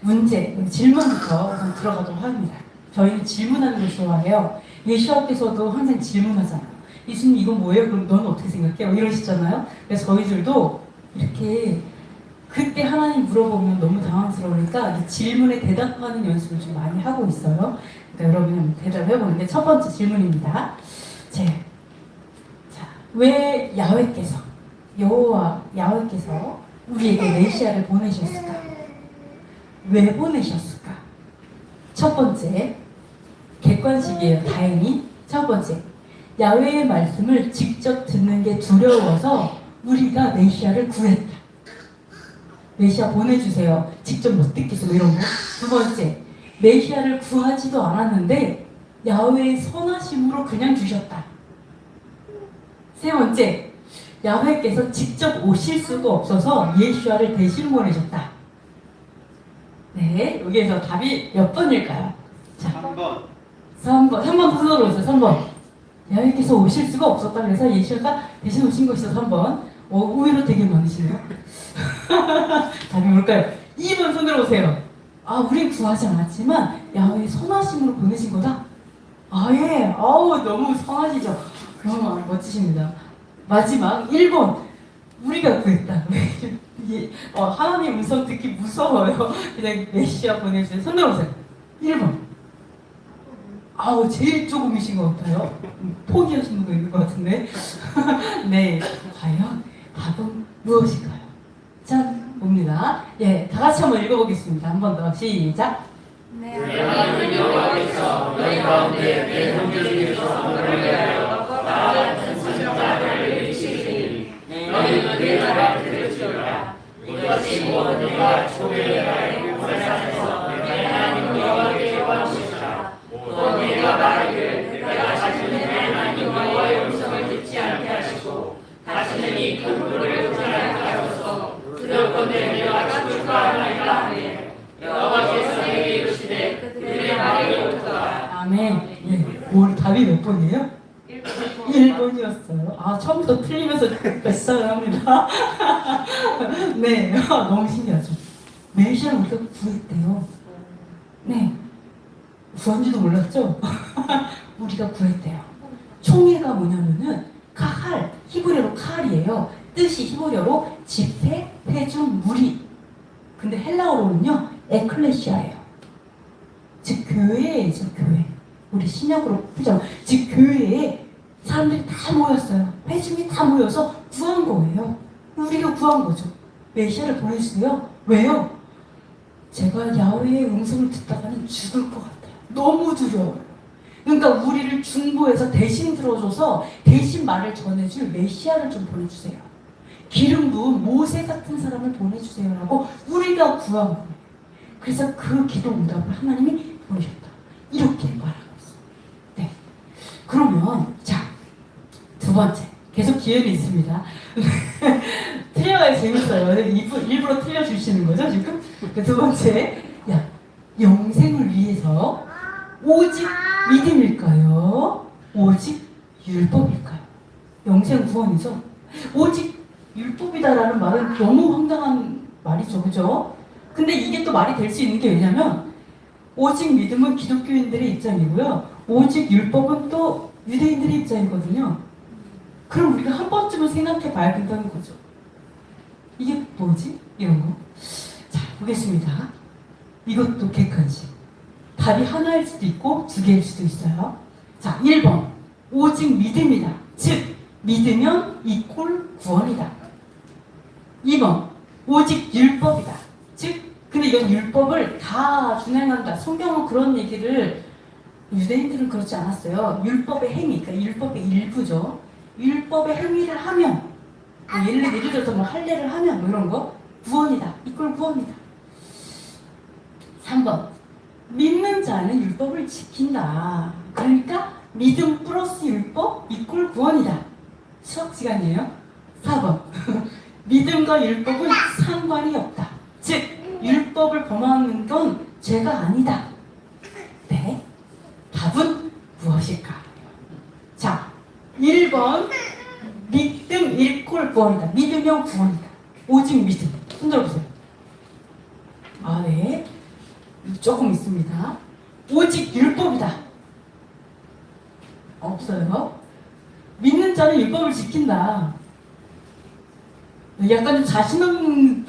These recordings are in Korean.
문제, 질문부터 우선 들어가도록 합니다. 저희는 질문하는 걸 좋아해요. 예수님께서도 항상 질문하잖아요. 예수님 이건 뭐예요? 그럼 너는 어떻게 생각해? 이러시잖아요. 그래서 저희들도 이렇게 그때 하나님 물어보면 너무 당황스러우니까 이 질문에 대답하는 연습을 좀 많이 하고 있어요. 그러니까 여러분이 한번 대답해 보는데 첫 번째 질문입니다. 자, 왜 야훼께서 여호와 야훼께서 우리에게 메시아를 보내셨을까? 왜 보내셨을까? 첫 번째, 객관식이에요. 다행히. 첫 번째, 야훼의 말씀을 직접 듣는 게 두려워서 우리가 메시아를 구했다. 메시아 보내주세요. 직접 못 듣겠어. 이런 거. 두 번째, 메시아를 구하지도 않았는데 야훼의 선하심으로 그냥 주셨다. 세 번째, 야훼께서 직접 오실 수가 없어서 예수아를 대신 보내셨다. 네, 여기에서 답이 몇 번일까요? 자, 3번. 3번. 3번 순서로 있어요. 3번. 야훼께서 오실 수가 없었다. 그래서 예수아가 대신 오신 것이죠. 3번. 의외로 되게 많으시네요. 답이 뭘까요? 2번 손 들어보세요. 아, 우린 구하지 않았지만 야훼의 선하심으로 보내신 거다. 아, 예. 아우, 너무 선하시죠. 그럼 멋지십니다. 마지막 1번. 우리가 구했다. 하나님 음성 듣기 무서워요. 그냥 메시아 보내주세요. 손 들어보세요. 1번. 아우, 제일 조금이신 것 같아요. 포기하신 분도 있는 것 같은데. 네. 과연 답은 무엇일까요? 자, 봅니다. 예, 다 같이 한번 읽어보겠습니다. 한 번 더. 시작. 하나님 여호와께서 너희 가운데 내 형제 중에서 너를 위하여 나와 같은 선지자를 일으키시니 너희는 내 말을 들을지어다. 이것이 곧 내가 조개라의 고사에서 내 하나님 여호와께 요구한 것이다. 또 내가 말하기를 내가 다시는 내 하나님 여호와의 음성을 듣지 않게 하시고 다시는 이 큰 불을 보지 않게 하소서. 두렵건대 내가 축복하나이다 하니 여호와께서 내게 이르시되 그들의 말이 옳도다. 아멘. 예, 오늘 답이 몇 번이에요? 1번이었어요. 아, 처음부터 틀리면서 뱃살을 합니다. 네, 너무 신기하죠. 메시아를 우리가 구했대요. 네, 구한지도 몰랐죠? 우리가 구했대요. 총회가 뭐냐면은 카할, 히브리어로 카할이에요. 뜻이 히브리어로 집회, 회중, 무리. 근데 헬라어로는요 에클레시아예요. 즉 교회이죠. 교회. 우리 신약으로 보죠. 즉 교회에 사람들이 다 모였어요. 회중이 다 모여서 구한 거예요. 우리가 구한 거죠. 메시아를 보내주세요. 왜요? 제가 야훼의 음성을 듣다가는 죽을 것 같아요. 너무 두려워요. 그러니까 우리를 중보해서 대신 들어줘서 대신 말을 전해줄 메시아를 좀 보내주세요. 기름 부은 모세 같은 사람을 보내주세요라고 우리가 구한 거예요. 그래서 그 기도 응답을 하나님이 보내셨다. 이렇게 말하고 있어요. 네. 그러면 자, 두 번째. 계속 기회는 있습니다. 틀려야 재밌어요. 일부러 틀려주시는 거죠, 지금? 두 번째. 야, 영생을 위해서 오직 믿음일까요? 오직 율법일까요? 영생 구원이죠. 오직 율법이다라는 말은 너무 황당한 말이죠. 그죠? 근데 이게 또 말이 될 수 있는 게 왜냐면 오직 믿음은 기독교인들의 입장이고요. 오직 율법은 또 유대인들의 입장이거든요. 그럼 우리가 한 번쯤은 생각해 봐야 된다는 거죠. 이게 뭐지? 이런 거. 자, 보겠습니다. 이것도 객관식. 답이 하나일 수도 있고 두 개일 수도 있어요. 자, 1번. 오직 믿음이다. 즉, 믿으면 이꼴 구원이다. 2번. 오직 율법이다. 즉, 근데 이건 율법을 다 준행한다. 성경은 그런 얘기를, 유대인들은 그렇지 않았어요. 율법의 행위, 그러니까 율법의 일부죠. 율법의 행위를 하면, 예를 들어서 뭐 할례를 하면 뭐 이런 거 구원이다. 이꼴 구원이다. 3번. 믿는 자는 율법을 지킨다. 그러니까 믿음 플러스 율법 이꼴 구원이다. 수학 시간이에요. 4번. 믿음과 율법은 상관이 없다. 즉, 율법을 범하는 건 죄가 아니다. 네. 답은 무엇일까? 자, 1번. 믿음 일꼴 구원이다. 믿으면 구원이다. 오직 믿음. 손 들어보세요. 아, 네. 조금 있습니다. 오직 율법이다. 없어요. 믿는 자는 율법을 지킨다. 약간 좀 자신 없는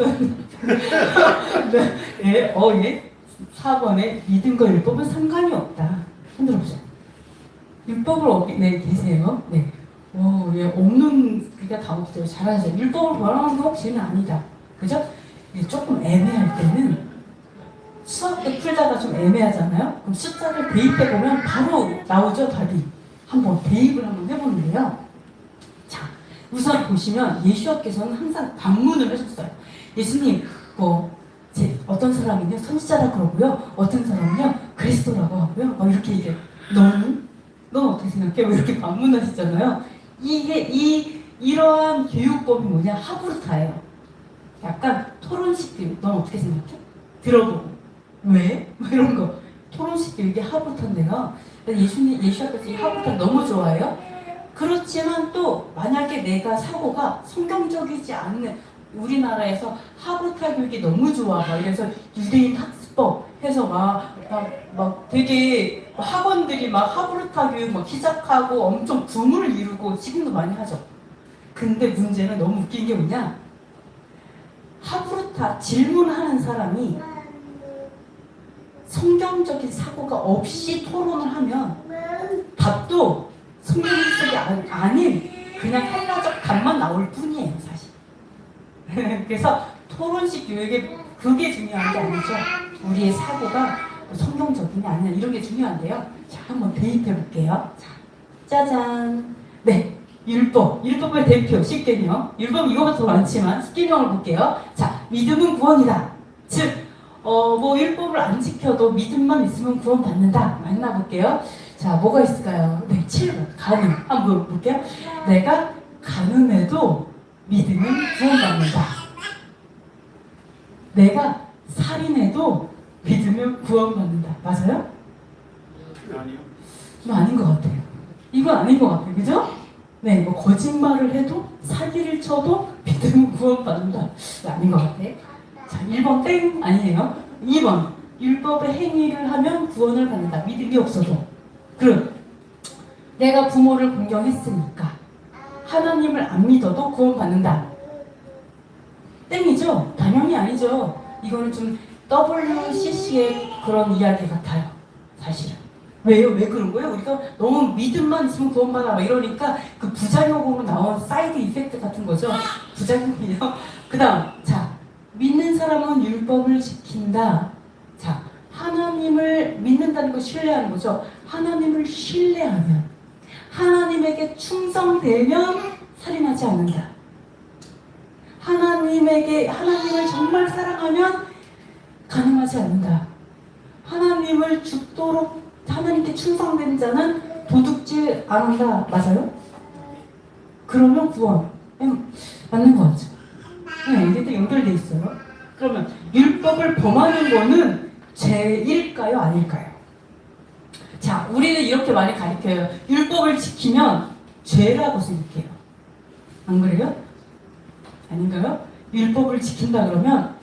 네, 예, 예. 4번에 믿음과 율법은 상관이 없다. 흔들어 보세요. 율법을 계세요. 네. 예, 없는 그게 다 없어요. 잘하세요. 율법을 벌하는 거 죄는 아니다. 그죠? 조금 애매할 때는 수학 때 풀다가 좀 애매하잖아요. 그럼 숫자를 대입해 보면 바로 나오죠, 답이. 한번 대입을 한번 해보는데요. 자, 우선 보시면 예수님께서는 항상 반문을 하셨어요. 예수님, 어떤 사람은요 선지자라 그러고요, 어떤 사람은요 그리스도라고 하고요. 이렇게 얘기해요. 넌 어떻게 생각해? 이렇게 반문하시잖아요. 이러한 교육법이 뭐냐? 하브르타예요. 약간 토론식 교육. 넌 어떻게 생각해? 들어보고 왜? 이런 거. 토론식 교육이 하브르타인데요. 예수님께서 이 하브르타 너무 좋아해요. 그렇지만 또 만약에 내가 사고가 성경적이지 않는, 우리나라에서 하브르타 교육이 너무 좋아. 이래서 유대인 학습법 해서 막 되게 학원들이 막 하브르타 교육 막 시작하고 엄청 붐을 이루고 지금도 많이 하죠. 근데 문제는 너무 웃긴 게 뭐냐? 하브르타 질문하는 사람이 성경적인 사고가 없이 토론을 하면 답도 성경적이 아닌 그냥 헬라적 답만 나올 뿐이에요, 사실. 그래서 토론식 교육에 그게 중요한 게 아니죠. 우리의 사고가 성경적이냐 아니냐 이런 게 중요한데요. 자, 한번 대입해 볼게요. 자, 짜잔. 네, 율법의 대표 십계명. 율법 이거보다 더 많지만 십계명을 볼게요. 자, 믿음은 구원이다. 즉, 율법을 안 지켜도 믿음만 있으면 구원받는다. 만나볼게요. 자, 뭐가 있을까요? 네, 7번. 간음. 한번 볼게요. 내가 간음해도 믿음은 구원받는다. 내가 살인해도 믿으면 구원받는다. 맞아요? 아니요. 좀 아닌 것 같아요. 이건 아닌 것 같아요. 그죠? 네, 거짓말을 해도 사기를 쳐도 믿으면 구원받는다. 아닌 것 같아. 자, 1번 땡 아니에요. 2번 율법의 행위를 하면 구원을 받는다. 믿음이 없어도. 그럼 내가 부모를 공경했으니까 하나님을 안 믿어도 구원받는다. 땡이죠? 당연히 아니죠. 이거는 좀 WCC의 그런 이야기 같아요. 사실은. 왜요? 왜 그런 거예요? 우리가 너무 믿음만 있으면 구원받아 이러니까 그 부작용으로 나온 사이드 이펙트 같은 거죠. 부작용이요. 그 다음, 자, 믿는 사람은 율법을 지킨다. 자, 하나님을 믿는다는 거 신뢰하는 거죠. 하나님을 신뢰하면, 하나님에게 충성되면 살인하지 않는다. 하나님을 정말 사랑하면 가늠하지 않는다. 하나님을 죽도록 하나님께 충성된 자는 도둑질 안 한다. 맞아요? 그러면 구원. 맞는 거 같죠? 네, 이게 또 연결돼 있어요. 그러면 율법을 범하는 거는 죄일까요? 아닐까요? 자, 우리는 이렇게 많이 가르쳐요. 율법을 지키면 죄라고 생각해요. 안 그래요? 아닌가요? 율법을 지킨다 그러면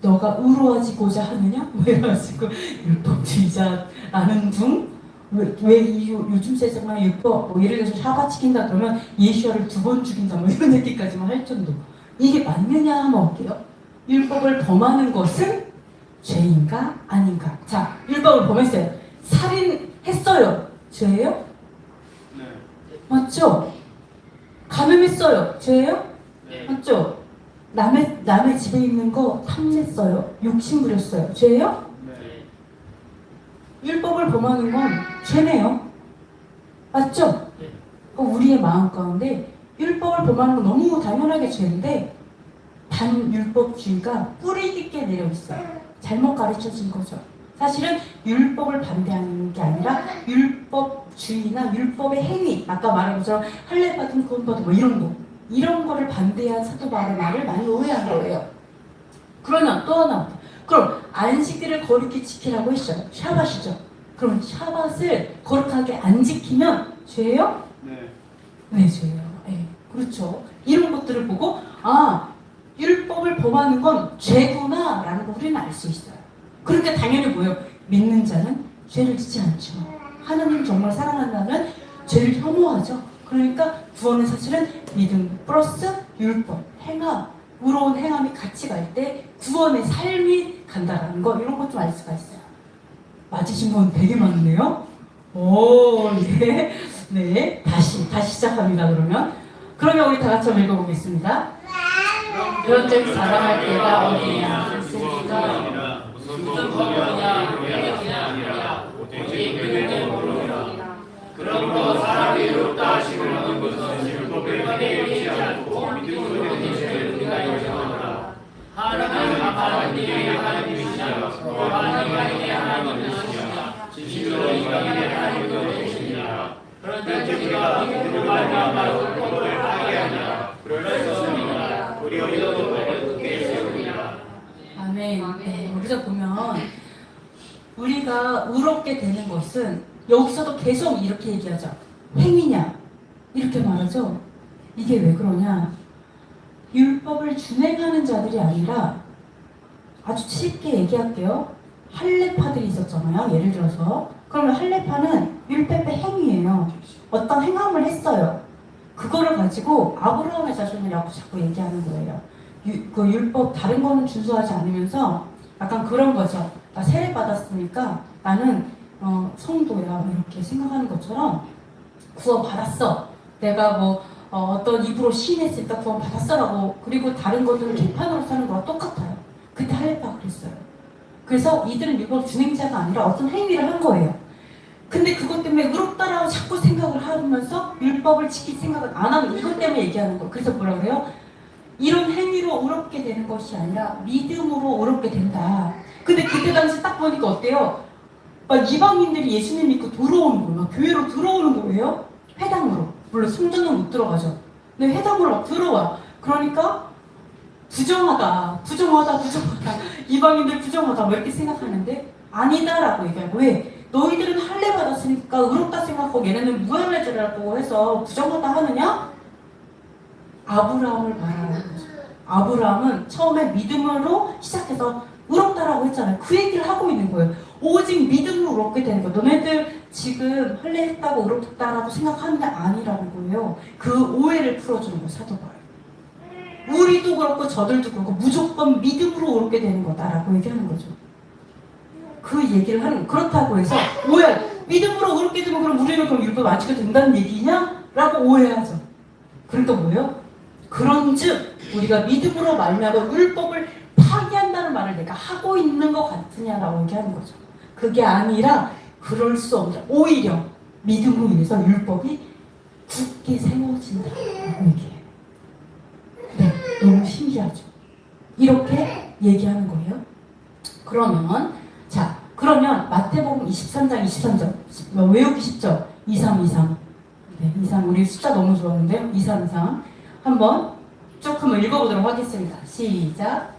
너가 의로워지고자 하느냐? 이래가지고 율법주의자라는 둥? 왜 요즘 세상에 율법, 예를 들어서 샤바 지킨다 그러면 예수야를 2번 죽인다 이런 얘기까지만 할 정도. 이게 맞느냐 하면 어때요? 율법을 범하는 것은 죄인가 아닌가? 자, 율법을 범했어요. 살인했어요. 죄예요? 네. 맞죠? 가늠했어요. 죄예요? 네. 맞죠? 남의 집에 있는 거 탐냈어요. 욕심 부렸어요. 죄예요? 네. 율법을 범하는 건 죄네요. 맞죠? 네. 우리의 마음 가운데 율법을 범하는 건 너무 당연하게 죄인데 반율법주의가 뿌리 깊게 내려 있어요. 잘못 가르쳐진 거죠. 사실은 율법을 반대하는 게 아니라 율법주의나 율법의 행위, 아까 말한 것처럼 할례 받은 구원 받은 이런 거를 반대한 사도 바울의 말을 많이 오해한 거예요. 그러나 또 하나, 그럼 안식일을 거룩히 지키라고 했어요. 샤밧이죠. 그럼 샤밧을 거룩하게 안 지키면 죄예요? 네. 네, 죄예요. 네, 그렇죠. 이런 것들을 보고 율법을 범하는 건 죄구나 라는 거 우리는 알 수 있어요. 그러니까 당연히 뭐예요? 믿는 자는 죄를 짓지 않죠. 하나님 정말 사랑한다면 죄를 혐오하죠. 그러니까 구원은 사실은 믿음 플러스 율법, 행함, 의로운 행함이 같이 갈 때 구원의 삶이 간다라는 거, 이런 것 좀 알 수가 있어요. 맞으신 분 되게 많네요. 오, 예. 네. 다시 시작합니다, 그러면 우리 다 같이 한번 읽어보겠습니다. 그런즉 사랑할 때가 어디냐? 있으니까 무슨 법이냐 명령이냐 아니라 오직 그들은 모르노라. 그러므로 사람이 의롭다 하시는 것은 율법을 행하지 않고 믿음으로 된 죄를 우리가 인정하노라. 하나님의 하나님이시며 또 하나님의 하나님이시며 진실로 인간의 하나님도 되시니라. 그런데 우리가 믿음으로 말미암아 율법을 하게 하니라. 그럴 수 없느니라. 우리가 율법을 굳게 세우니라. 아멘. 네, 여기서 보면 우리가 의롭게 되는 것은 여기서도 계속 이렇게 얘기하죠. 행위냐? 이렇게 말하죠. 이게 왜 그러냐? 율법을 준행하는 자들이 아니라, 아주 쉽게 얘기할게요. 할례파들이 있었잖아요. 예를 들어서. 그러면 할례파는 율법의 행위예요. 어떤 행함을 했어요. 그거를 가지고 아브라함의 자손이라고 자꾸 얘기하는 거예요. 그 율법 다른 거는 준수하지 않으면서 약간 그런 거죠. 나 세례 받았으니까 나는 성도야, 이렇게 생각하는 것처럼 구원 받았어. 내가 어떤 입으로 시인했으니까 구원 받았어라고. 그리고 다른 것들은 개판으로 사는 거랑 똑같아요. 그때 할례파가 그랬어요. 그래서 이들은 율법 준행자가 아니라 어떤 행위를 한 거예요. 근데 그것 때문에 의롭다라고 자꾸 생각을 하면서 율법을 지킬 생각을 안 하는, 이것 때문에 얘기하는 거예요. 그래서 뭐라 그래요? 이런 행위로 의롭게 되는 것이 아니라 믿음으로 의롭게 된다. 근데 그때 당시 딱 보니까 어때요? 막 이방인들이 예수님 믿고 들어오는 거예요. 막 교회로 들어오는 거예요. 회당으로. 물론 성전은 못 들어가죠. 근데 회당으로 막 들어와. 그러니까 부정하다. 이방인들 부정하다. 뭐 이렇게 생각하는데 아니다라고 얘기하고. 왜? 너희들은 할례 받았으니까 의롭다 생각하고 얘네는 무할례자라고 해서 부정하다 하느냐? 아브라함을 말하는 거죠. 아브라함은 처음에 믿음으로 시작해서 의롭다라고 했잖아요. 그 얘기를 하고 있는 거예요. 오직 믿음으로 의롭게 되는 거예요. 너네들 지금 할례했다고 의롭다라고 생각하는 게 아니라는 거예요. 그 오해를 풀어주는 거예요, 사도 바울. 우리도 그렇고 저들도 그렇고 무조건 믿음으로 의롭게 되는 거다라고 얘기하는 거죠. 그 얘기를 하는 거예요. 그렇다고 해서 오해, 믿음으로 의롭게 되면 그럼 우리는 그럼 율법 안 지켜도 된다는 얘기냐? 라고 오해하죠. 그러니까 뭐예요? 그런즉 우리가 믿음으로 말미암아 율법을 파기한다는 말을 내가 하고 있는 것 같으냐라고 얘기하는 거죠. 그게 아니라 그럴 수 없다. 오히려 믿음으로 인해서 율법이 굳게 세워진다라고 얘기해요. 네, 너무 신기하죠. 이렇게 얘기하는 거예요. 그러면 마태복음 23장 23절 외우기 쉽죠? 2323. 네, 23. 우리 숫자 너무 좋았는데요. 2323. 한번 쭉 한번 읽어보도록 하겠습니다. 시작.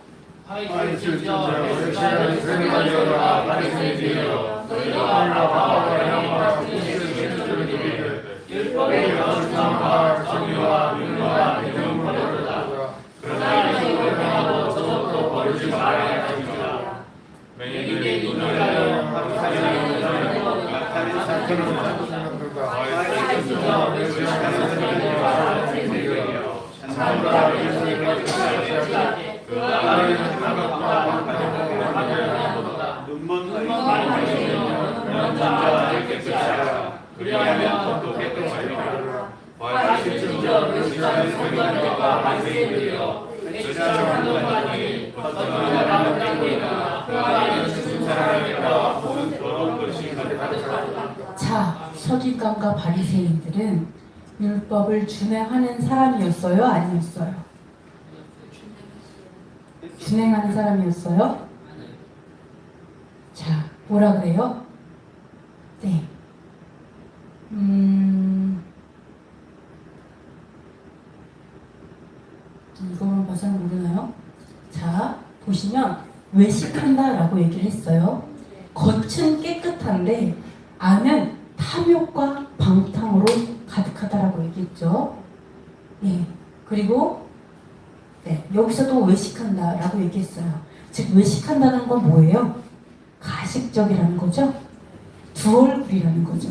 자, 서기관과 바리새인들은 율법을 준행하는 사람이었어요? 아니었어요? 준행하는 사람이었어요? 자, 뭐라 그래요? 네. 이거는 봐서는 모르나요? 자, 보시면 외식한다라고 얘기를 했어요. 겉은 깨끗한데 안은 탐욕과 방탕으로 가득하다라고 얘기했죠. 네. 그리고 여기서도 외식한다라고 얘기했어요. 즉 외식한다는 건 뭐예요? 가식적이라는 거죠. 두 얼굴이라는 거죠.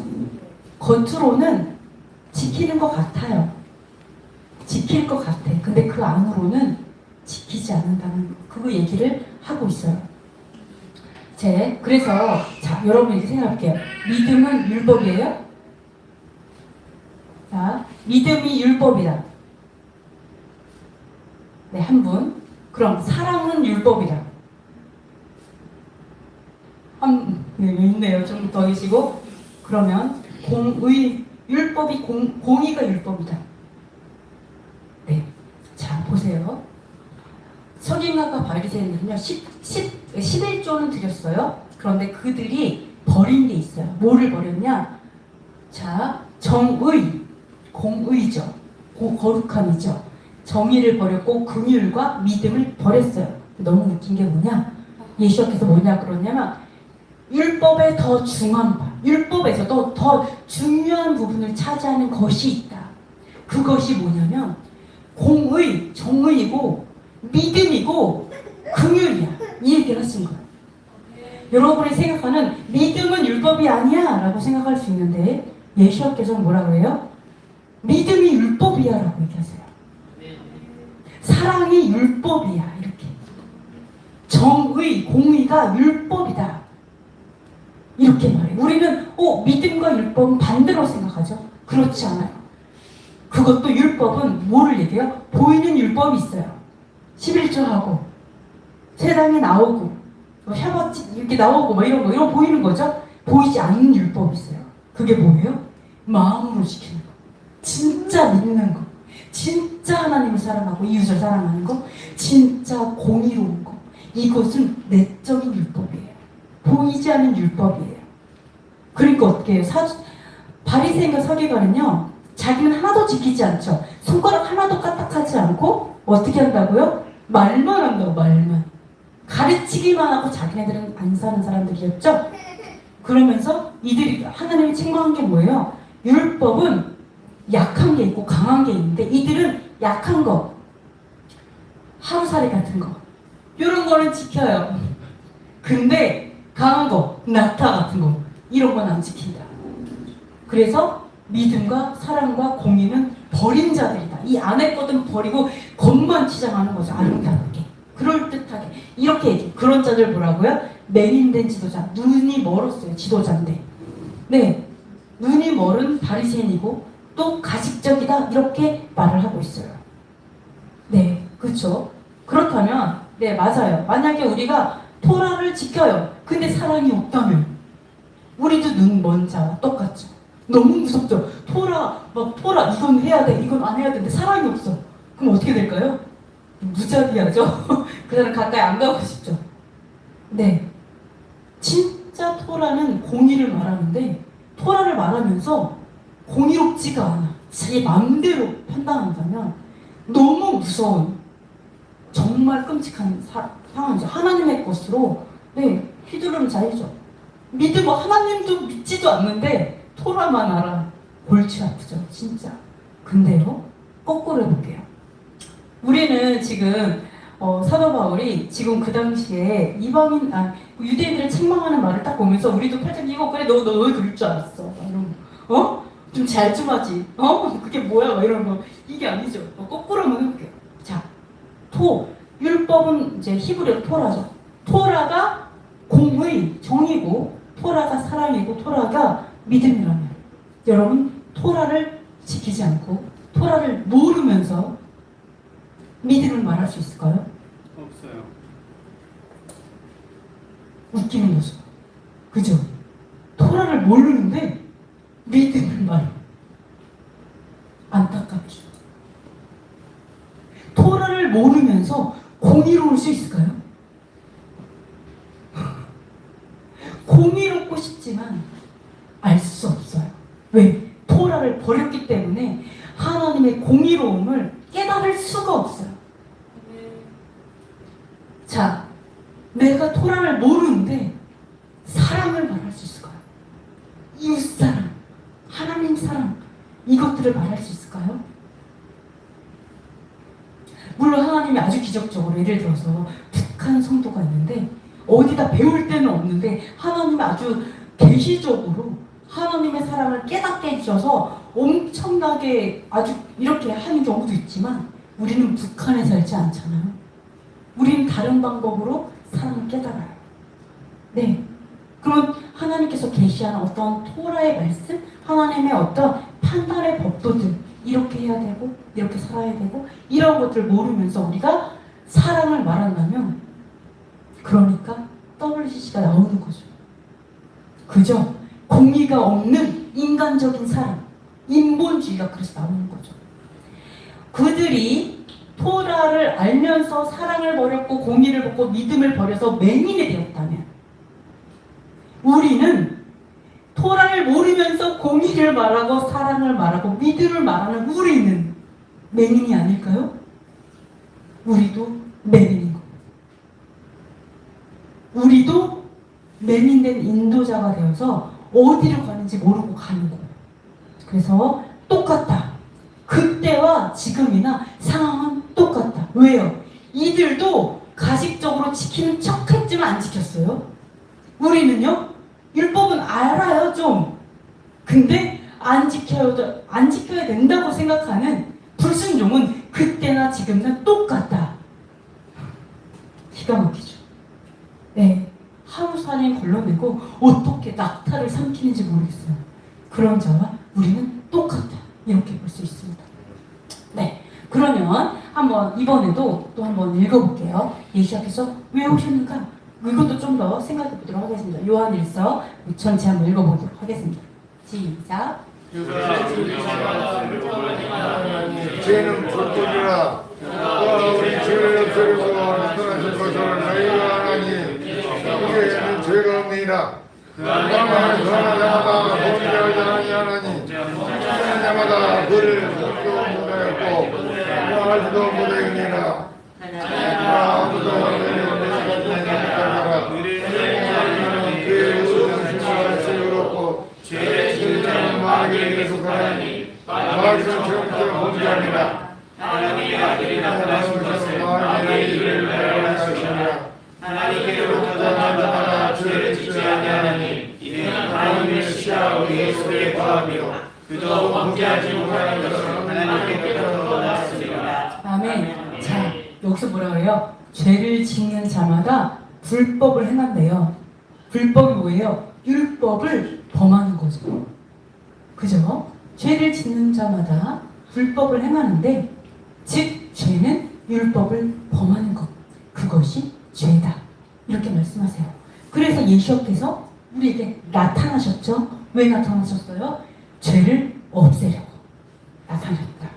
겉으로는 지키는 것 같아요. 지킬 것 같아. 근데 그 안으로는 지키지 않는다는 그 얘기를 하고 있어요. 그래서 자, 여러분 이제 생각할게요. 믿음은 율법이에요? 자, 믿음이 율법이다. 네, 한 분. 그럼 사랑은 율법이다. 네, 있네요. 좀 더 계시고. 그러면 율법이 공의가 율법이다. 네. 자, 보세요. 서기관과 바리새인들은요, 11조는 드렸어요. 그런데 그들이 버린 게 있어요. 뭐를 버렸냐? 자, 공의죠. 거룩함이죠. 정의를 버렸고 긍휼과 믿음을 버렸어요. 너무 웃긴 게 뭐냐? 예수께서 뭐냐 그러냐면 율법의 더 중한 바, 율법에서도 더 중요한 부분을 차지하는 것이 있다. 그것이 뭐냐면 공의, 정의이고 믿음이고 긍휼이야. 이 얘기를 하신 거예요. 여러분이 생각하는 믿음은 율법이 아니야 라고 생각할 수 있는데 예수께서는 뭐라고 해요? 믿음이 율법이야 라고 얘기하세요. 사랑이 율법이야 이렇게. 정의, 공의가 율법이다 이렇게 말해요. 우리는 믿음과 율법은 반대로 생각하죠. 그렇지 않아요. 그것도 율법은 뭐를 얘기해요? 보이는 율법이 있어요. 11조하고 세상에 나오고 샤bat 이렇게 나오고 이런 거 보이는 거죠. 보이지 않는 율법이 있어요. 그게 뭐예요? 마음으로 지키는 거, 진짜 믿는 거, 진짜 하나님을 사랑하고 이웃을 사랑하는 거, 진짜 공의로운 거. 이것은 내적인 율법이에요. 보이지 않는 율법이에요. 그러니까 어떻게 해요? 바리새인과 서기관은요, 자기는 하나도 지키지 않죠. 손가락 하나도 까딱하지 않고 어떻게 한다고요? 말만 한다고. 말만. 가르치기만 하고 자기네들은 안 사는 사람들이었죠. 그러면서 이들이 하나님이 책망한 게 뭐예요? 율법은 약한 게 있고 강한 게 있는데 이들은 약한 거, 하루살이 같은 거 이런 거는 지켜요. 근데 강한 거, 낙타 같은 거 이런 건 안 지킨다. 그래서 믿음과 사랑과 공의는 버린 자들이다. 이 안에 거든 버리고 겉만 치장하는 거죠. 아름답게, 그럴듯하게 이렇게 얘기해. 그런 자들 뭐라고요? 맹인된 지도자, 눈이 멀었어요. 지도자인데, 네, 눈이 멀은 바리새인이고 또 가식적이다 이렇게 말을 하고 있어요. 네, 그렇죠. 그렇다면 네, 맞아요. 만약에 우리가 토라를 지켜요. 근데 사랑이 없다면 우리도 눈 먼 자와 똑같죠. 너무 무섭죠. 토라 이건 해야 돼, 이건 안 해야 되는데 사랑이 없어. 그럼 어떻게 될까요? 무자비하죠. 그 사람 가까이 안 가고 싶죠. 네, 진짜 토라는 공의를 말하는데 토라를 말하면서 공의롭지가 않아. 자기 마음대로 판단한다면 너무 무서운, 정말 끔찍한 상황이죠. 하나님의 것으로 휘두르는 자이죠. 믿으면 하나님도 믿지도 않는데 토라만 알아. 골치 아프죠, 진짜. 근데요, 거꾸로 해볼게요. 우리는 지금 사도 바울이 지금 그 당시에 유대인들을 책망하는 말을 딱 보면서 우리도 팔짱 끼고 그래 너 왜 그럴 줄 알았어 이런 거, 좀 잘 좀 하지, 그게 뭐야 이런 거. 이게 아니죠. 거꾸로 한번 해볼게요. 자, 율법은 이제 히브리어 토라죠. 토라가 공의, 정의고 토라가 사랑이고 토라가 믿음이라면 여러분 토라를 지키지 않고 토라를 모르면서 믿음을 말할 수 있을까요? 없어요. 웃기는 거죠. 그죠? 토라를 모르는데 믿음을 말해. 안타깝죠. 토라를 모르면서 공의로울 수 있을까요? 공의롭고 싶지만 알 수 없어요. 왜? 토라를 버렸기 때문에 하나님의 공의로움을 깨달을 수가 없어요. 자, 내가 토라를 모르는데 사랑을 말할 수 있을까요? 이웃사랑, 하나님 사랑, 이것들을 말할 수 있을까요? 물론 하나님이 아주 기적적으로, 예를 들어서 북한 성도가 있는데 어디다 배울 때는 없는데 하나님이 아주 계시적으로 하나님의 사랑을 깨닫게 해주셔서 엄청나게 아주 이렇게 하는 경우도 있지만 우리는 북한에 살지 않잖아요. 우리는 다른 방법으로 사랑을 깨달아요. 네. 그러면 하나님께서 계시하는 어떤 토라의 말씀, 하나님의 어떤 판단의 법도들, 이렇게 해야 되고 이렇게 살아야 되고 이런 것들을 모르면서 우리가 사랑을 말한다면 그러니까 WCC가 나오는 거죠. 그죠? 공의가 없는 인간적인 사랑, 인본주의가 그래서 나오는 거죠. 그들이 토라를 알면서 사랑을 버렸고 공의를 벗고 믿음을 버려서 맹인이 되었다면 우리는 토라를 모르면서 공의를 말하고 사랑을 말하고 믿음을 말하는 우리는 맹인이 아닐까요? 우리도 맹인인 겁니다. 우리도 맹인된 인도자가 되어서 어디로 가는지 모르고 가는 거예요. 그래서 똑같다. 그때와 지금이나 상황은 똑같다. 왜요? 이들도 가식적으로 지키는 척 했지만 안 지켰어요. 우리는요? 율법은 알아요, 좀. 근데 안 지켜야 된다고 생각하는 불순종은 그때나 지금이나 똑같다. 기가 막히죠. 네. 하루 살이 걸러내고 어떻게 낙타를 삼키는지 모르겠어요. 그런 자와 우리는 똑같다. 이렇게 볼 수 있습니다. 네. 그러면 한번 이번에도 또 한번 읽어볼게요. 예시앞에서 왜 오셨는가? 이것도 좀 더 생각해 보도록 하겠습니다. 요한일서 전체 한번 읽어보도록 하겠습니다. 시작. 죄는 불법이라 우리 죄를 없애려고 나타나신 것을 너희가 아나니 우리에게는 죄가 없느니라. 그러나 자마다 범죄하지 아니하나니 찾는 자마다 그를 보지도 못하였고 구하지도 못하였느니라. 아무도 너희를 못하였느니라. 그의 의는 신령한 죄를 얻고 죄의 진짜는 마귀에게 속하나니 마귀는 죄부터 범죄하니라. 하나님의 아들이나 하신 것을 마귀의 이를 발견하시니라. 하나님께로부터 난 자마다 죄를 짓지 아니하나니 이는 하나님의 씨가 우리 속에 거하며 그도 범죄하지 못하는 것은 하나님께로부터 났으리라. 아멘. 자, 여기서 뭐라 그래요? 죄를 짓는 자마다 불법을 행한대요. 불법이 뭐예요? 율법을 범하는 거죠. 그죠? 죄를 짓는 자마다 불법을 행하는데, 즉 죄는 율법을 범하는 것. 그것이 죄다. 이렇게 말씀하세요. 그래서 예수께서 우리에게 나타나셨죠? 왜 나타나셨어요? 죄를 없애려고 나타났다.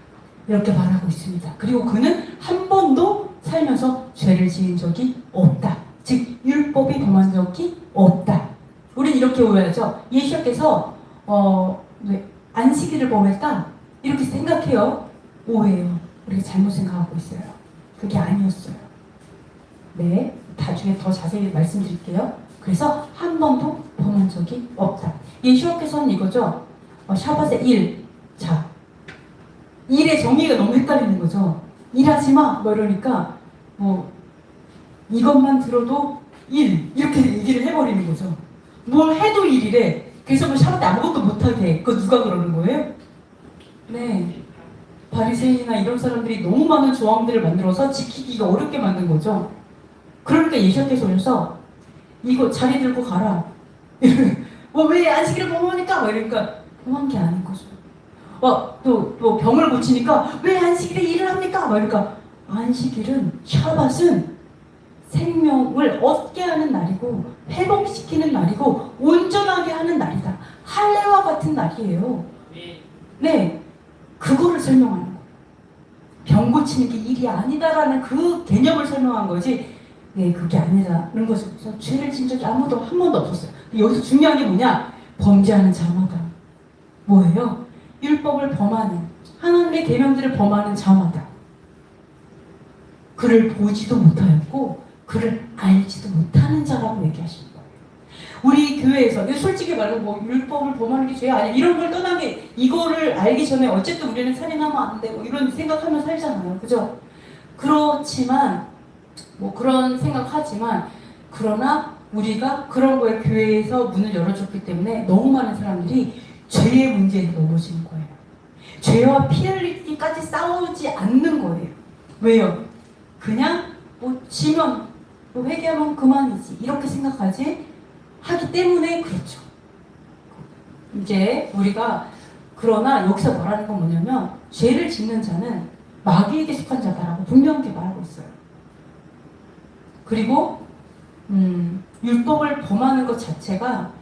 이렇게 말하고 있습니다. 그리고 그는 한 번도 살면서 죄를 지은 적이 없다. 즉 율법이 범한 적이 없다. 우리는 이렇게 오해하죠. 예수께서 안식일을 범했다. 이렇게 생각해요. 오해예요. 우리가 잘못 생각하고 있어요. 그게 아니었어요. 네, 나중에 더 자세히 말씀드릴게요. 그래서 한 번도 범한 적이 없다. 예수께서는 이거죠. 샤밧의 일. 자, 일의 정의가 너무 헷갈리는 거죠. 일하지 마. 이러니까 이것만 들어도 일 이렇게 얘기를 해버리는 거죠. 뭘 해도 일이래. 그래서 샤밧 때 아무것도 못하게. 그거 누가 그러는 거예요? 네, 바리새인이나 이런 사람들이 너무 많은 조항들을 만들어서 지키기가 어렵게 만든 거죠. 그러니까 예수께서 오셔서 이거 자리 들고 가라. 왜 안식일을 범하니까? 이러니까 범한 게 아닌 거죠. 또 병을 고치니까 왜 안식일에 일을 합니까? 이러니까 안식일은 샤밧은 생명을 얻게 하는 날이고 회복시키는 날이고 온전하게 하는 날이다. 할례와 같은 날이에요. 네, 그거를 설명하는 거예요. 병 고치는 게 일이 아니다라는 그 개념을 설명한 거지. 네, 그게 아니라는 거죠. 그래서 죄를 진 적이 한 번도 없었어요. 여기서 중요한 게 뭐냐? 범죄하는 자마다. 뭐예요? 율법을 범하는, 하나님의 계명들을 범하는 자마다 그를 보지도 못하였고 그를 알지도 못하는 자라고 얘기하시는 거예요. 우리 교회에서 솔직히 말하고 율법을 범하는 게 죄 아니야 이런 걸 떠난 게, 이거를 알기 전에 어쨌든 우리는 살인하면 안 되고 이런 생각하면 살잖아요. 그죠? 그렇지만 그런 생각하지만 그러나 우리가 그런 거에 교회에서 문을 열어줬기 때문에 너무 많은 사람들이 죄의 문제에 넘어지는 거예요. 죄와 피 흘리기까지 싸우지 않는 거예요. 왜요? 그냥 뭐 지면 뭐 회개하면 그만이지 이렇게 생각하지 하기 때문에 그렇죠. 이제 우리가 그러나 여기서 말하는 건 뭐냐면 죄를 짓는 자는 마귀에게 속한 자다라고 분명하게 말하고 있어요. 그리고 율법을 범하는 것 자체가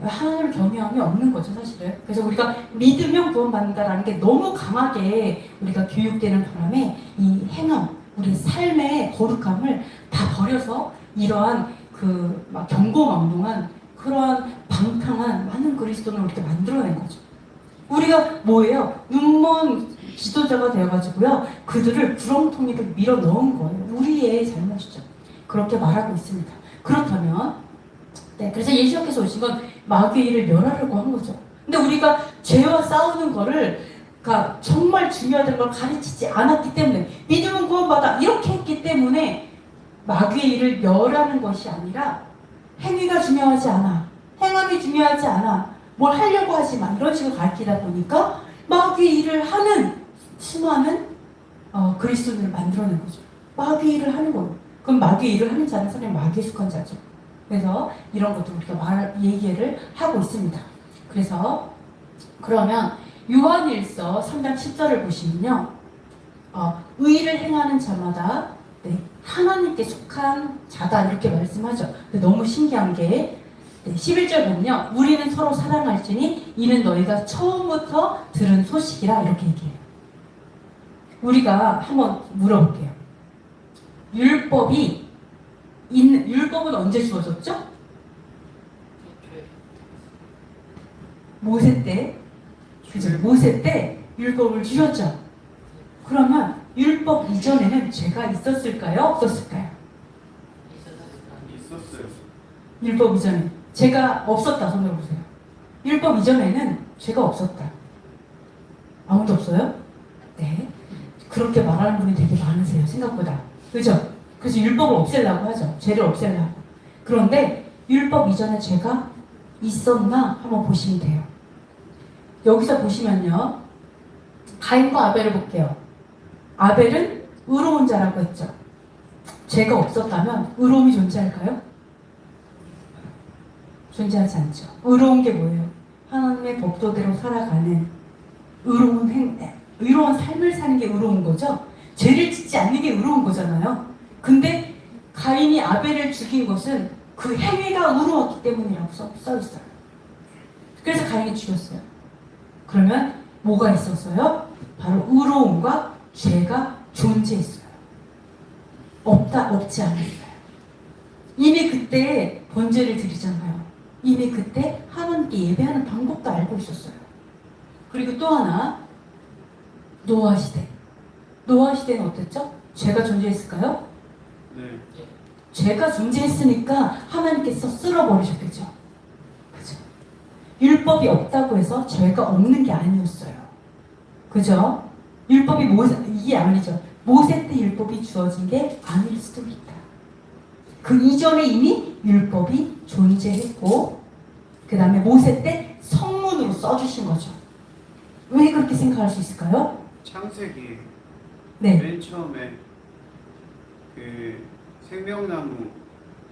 하나님을 경외함이 없는 거죠, 사실은. 그래서 우리가 믿으면 구원받는다라는 게 너무 강하게 우리가 교육되는 바람에 이 행함, 우리 삶의 거룩함을 다 버려서 이러한 막 경고망동한 그러한 방탕한 많은 그리스도를 이렇게 만들어낸 거죠. 우리가 뭐예요? 눈먼 지도자가 되어가지고요, 그들을 구렁텅이로 밀어 넣은 거예요. 우리의 잘못이죠. 그렇게 말하고 있습니다. 그렇다면, 그래서 예수님께서 오신 건 마귀의 일을 멸하려고 한 거죠. 근데 우리가 죄와 싸우는 거를, 그러니까 정말 중요하다는 걸 가르치지 않았기 때문에, 믿으면 구원받아 이렇게 했기 때문에 마귀의 일을 멸하는 것이 아니라 행위가 중요하지 않아, 행함이 중요하지 않아, 뭘 하려고 하지 마 이런 식으로 가르치다 보니까 마귀의 일을 하는 수많은 그리스도인을 만들어낸 거죠. 마귀의 일을 하는 거예요. 그럼 마귀의 일을 하는 자는 사람이 마귀에 속한 자죠. 그래서 이런 것도 우리가 얘기를 하고 있습니다. 그래서 그러면 요한일서 3장 10절을 보시면요, 의를 행하는 자마다 하나님께 속한 자다 이렇게 말씀하죠. 근데 너무 신기한 게 11절 보면요, 우리는 서로 사랑할지니 이는 너희가 처음부터 들은 소식이라 이렇게 얘기해요. 우리가 한번 물어볼게요. 율법은 언제 주어졌죠? 모세 때, 그죠? 모세 때 율법을 주셨죠. 그러면 율법 이전에는 죄가 있었을까요? 없었을까요? 있었어요. 율법 이전에 죄가 없었다 손 들어보세요. 율법 이전에는 죄가 없었다. 아무도 없어요? 네. 그렇게 말하는 분이 되게 많으세요, 생각보다. 그죠? 그래서 율법을 없애려고 하죠. 죄를 없애려고. 그런데 율법 이전에 죄가 있었나 한번 보시면 돼요. 여기서 보시면요, 가인과 아벨을 볼게요. 아벨은 의로운 자라고 했죠. 죄가 없었다면 의로움이 존재할까요? 존재하지 않죠. 의로운 게 뭐예요? 하나님의 법도대로 살아가는 의로운 삶을 사는 게 의로운 거죠. 죄를 짓지 않는 게 의로운 거잖아요. 근데 가인이 아벨을 죽인 것은 그 행위가 의로웠기 때문이라고 써 있어요. 그래서 가인이 죽였어요. 그러면 뭐가 있었어요? 바로 의로움과 죄가 존재했어요. 없지 않았어요. 이미 그때 번제를 드리잖아요. 이미 그때 하나님께 예배하는 방법도 알고 있었어요. 그리고 또 하나, 노아 시대. 노아 시대는 어땠죠? 죄가 존재했을까요? 네. 죄가 존재했으니까 하나님께서 쓸어버리셨겠죠. 그죠? 율법이 없다고 해서 죄가 없는 게 아니었어요. 그죠? 율법이 이게 아니죠. 모세 때 율법이 주어진 게 아닐 수도 있다. 그 이전에 이미 율법이 존재했고, 그 다음에 모세 때 성문으로 써주신 거죠. 왜 그렇게 생각할 수 있을까요? 창세기 네. 맨 처음에 그 생명나무,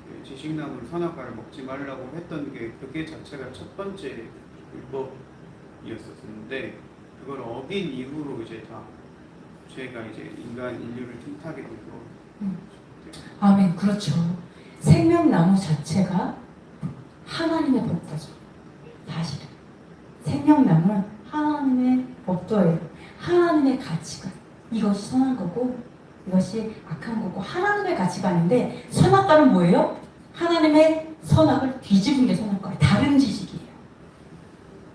그 지식나무 선악과를 먹지 말라고 했던 게 그게 자체가 첫 번째 율법이었었는데, 그걸 어긴 이후로 이제 다 죄가 이제 인류를 틈타게 되고. 아멘. 그렇죠. 생명나무 자체가 하나님의 법도죠. 사실은 생명나무는 하나님의 법도예요. 하나님의 가치관. 이것이 선한 거고 이것이 악한 거고, 하나님의 가치관인데 선악과는 뭐예요? 하나님의 선악을 뒤집은 게 선악과예요. 다른 지식이에요.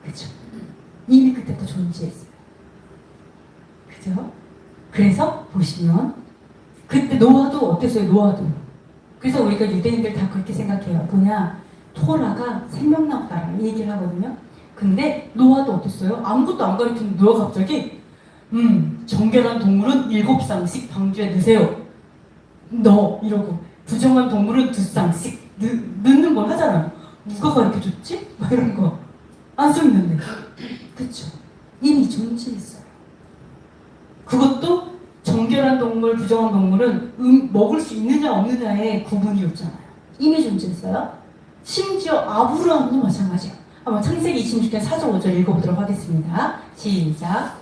그렇죠? 이미 그때부터 존재했어요. 그죠? 그래서 보시면 그때 노아도 어땠어요? 노아도. 그래서 우리가 유대인들 다 그렇게 생각해요. 뭐냐? 토라가 생명나무다라고 얘기를 하거든요. 근데 노아도 어땠어요? 아무것도 안 가르치는 노아가 갑자기 정결한 동물은 7쌍씩 방주에 넣으세요. 이러고 부정한 동물은 2쌍씩 넣는 걸 하잖아요. 누가 가르쳐줬지? 막 이런 거. 안 써있는데. 그쵸? 이미 존재했어요. 그것도 정결한 동물, 부정한 동물은 먹을 수 있느냐 없느냐의 구분이었잖아요. 이미 존재했어요. 심지어 아브라함도 마찬가지예요. 한번 창세기 26장 4절 5절 읽어보도록 하겠습니다. 시작.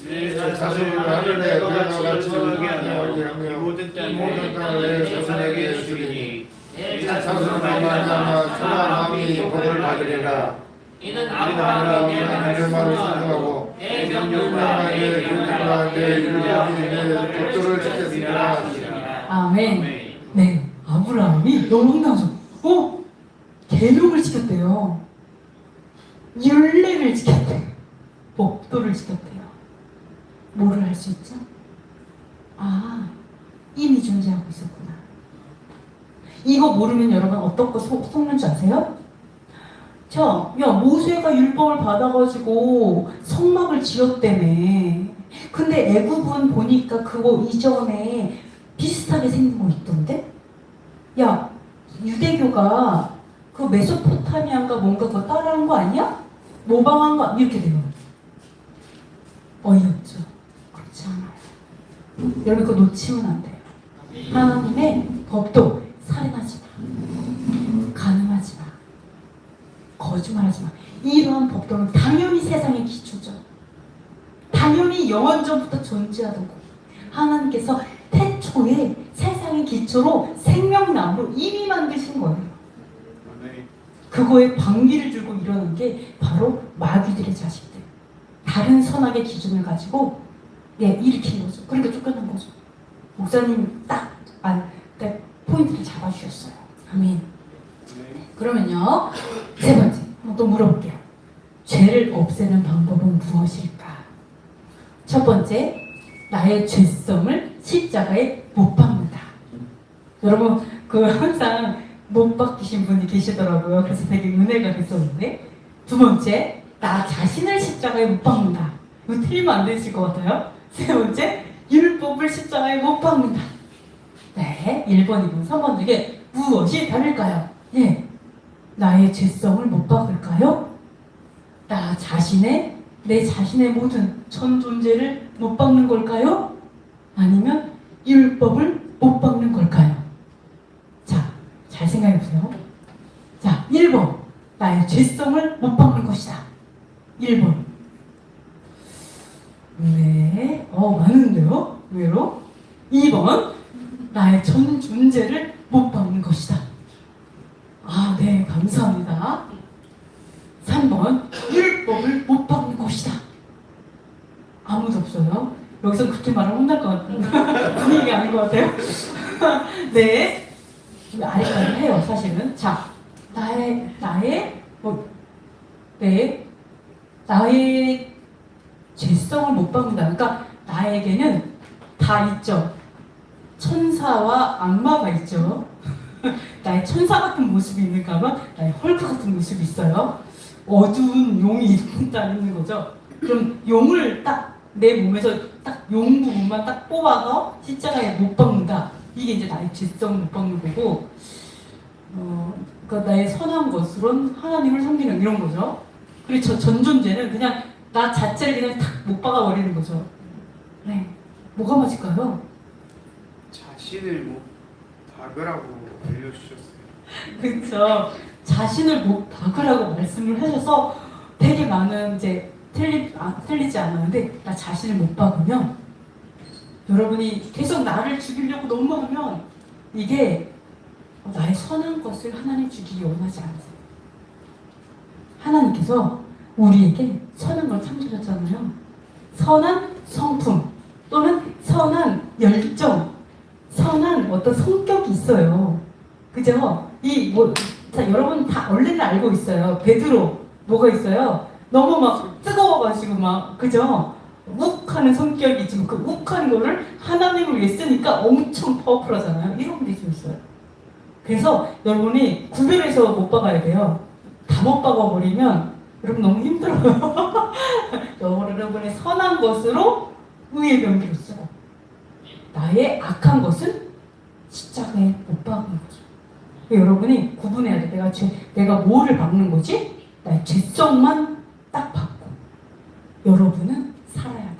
내 자손을 하늘에 별과 같이 하게 하며 모든 모든 땅을 내 자손에게 주리니 내 내 자손을 말미암아 천하 만민이 복을 받으리라. 이는 아브라함이 아브라함이 내 말을 순종하고 내 명령과 내 규례와 내 율법이 내 법도를 지켰으리라. 아멘. 아멘. 네, 아브라함이 너무 황당하죠. 계명을 지켰대요. 율례를 지켰대요. 법도를 지켰대요. 뭐를 할 수 있죠? 이미 존재하고 있었구나. 이거 모르면 여러분 어떤 거 속는 줄 아세요? 모세가 율법을 받아가지고 성막을 지었다며. 근데 애굽은 보니까 그거 이전에 비슷하게 생긴 거 있던데? 유대교가 그 메소포타미아인가 뭔가 그거 따라한 거 아니야? 모방한 거 이렇게 돼요. 어이없죠? 그렇지 않아요. 여러분 그거 놓치면 안 돼요. 하나님의 법도 살인하지 마. 간음하지 마. 거짓말하지 마. 이러한 법도는 당연히 세상의 기초죠. 당연히 영원전부터 존재하던 거. 하나님께서 태초에 세상의 기초로 생명나무로 이미 만드신 거예요. 아멘. 그거에 반기를 들고 일어난 게 바로 마귀들의 자식들. 다른 선악의 기준을 가지고 일으킨 거죠. 그러니까 쫓겨난 거죠. 목사님 딱 포인트를 잡아주셨어요. 아멘. 그러면요, 세 번째 한번 또 물어볼게요. 죄를 없애는 방법은 무엇일까? 첫 번째, 나의 죄성을 십자가에 못 박는다. 여러분 항상 못 박히신 분이 계시더라고요. 그래서 되게 은혜가 됐었는데. 두 번째, 나 자신을 십자가에 못 박는다. 이거 틀리면 안 되실 것 같아요. 세 번째, 율법을 십자가에 못 박는다. 네, 1번, 2번, 3번 중에 무엇이 다를까요? 나의 죄성을 못 박을까요? 내 자신의 모든 전 존재를 못 박는 걸까요? 아니면 율법을 못 박는 걸까요? 자, 잘 생각해 보세요. 자, 1번. 나의 죄성을 못 박는 것이다. 1번. 네, 많은데요? 왜요? 2번. 나의 전 존재를 못 박는 것이다. 네, 감사합니다. 3번. 율법을 못 박는 것이다. 아무도 없어요. 여기서 그렇게 말하면 혼날 것 같아요. 분위기가 아닌 것 같아요. 네. 아래까지 해요, 사실은. 자, 나의 죄성을 못 박는다. 그러니까 나에게는 다 있죠. 천사와 악마가 있죠. 나의 천사 같은 모습이 있는가 하면 나의 헐크 같은 모습이 있어요. 어두운 용이 있는 거죠. 그럼 용을 딱 내 몸에서 딱 용 부분만 딱 뽑아서 십자가에 못 박는다. 이게 이제 나의 죄성을 못 박는 거고, 그러니까 나의 선한 것으로는 하나님을 섬기는 이런 거죠. 그리고 전 존재는 그냥 나 자체를 그냥 탁 못 박아버리는 거죠. 네, 뭐가 맞을까요? 자신을 못 박으라고 알려주셨어요. 그렇죠. 자신을 못 박으라고 말씀을 하셔서 되게 많은 이제 틀리지 않았는데, 나 자신을 못 박으면 여러분이 계속 나를 죽이려고 너무 하면 이게 나의 선한 것을 하나님 주기를 원하지 않으세요. 하나님께서 우리에게 선한 걸 창조하셨잖아요. 선한 성품 또는 선한 열정, 선한 어떤 성격이 있어요. 그죠? 여러분 다 원래는 알고 있어요. 베드로 뭐가 있어요? 너무 막 뜨거워가지고 그죠? 욱하는 성격이 있지만 그 욱하는 거를 하나님을 위해 쓰니까 엄청 파워풀하잖아요. 이런 분들이 좀 있어요. 그래서 여러분이 구별해서 못 박아야 돼요. 다 못 박아버리면 여러분 너무 힘들어요. 여러분의 선한 것으로 의의 병기로 쓰고, 나의 악한 것은 십자가에 못 박은 거죠. 여러분이 구분해야 돼. 내가 뭐를 박는 거지? 나의 죄성만 딱 박고. 여러분은 살아야 돼.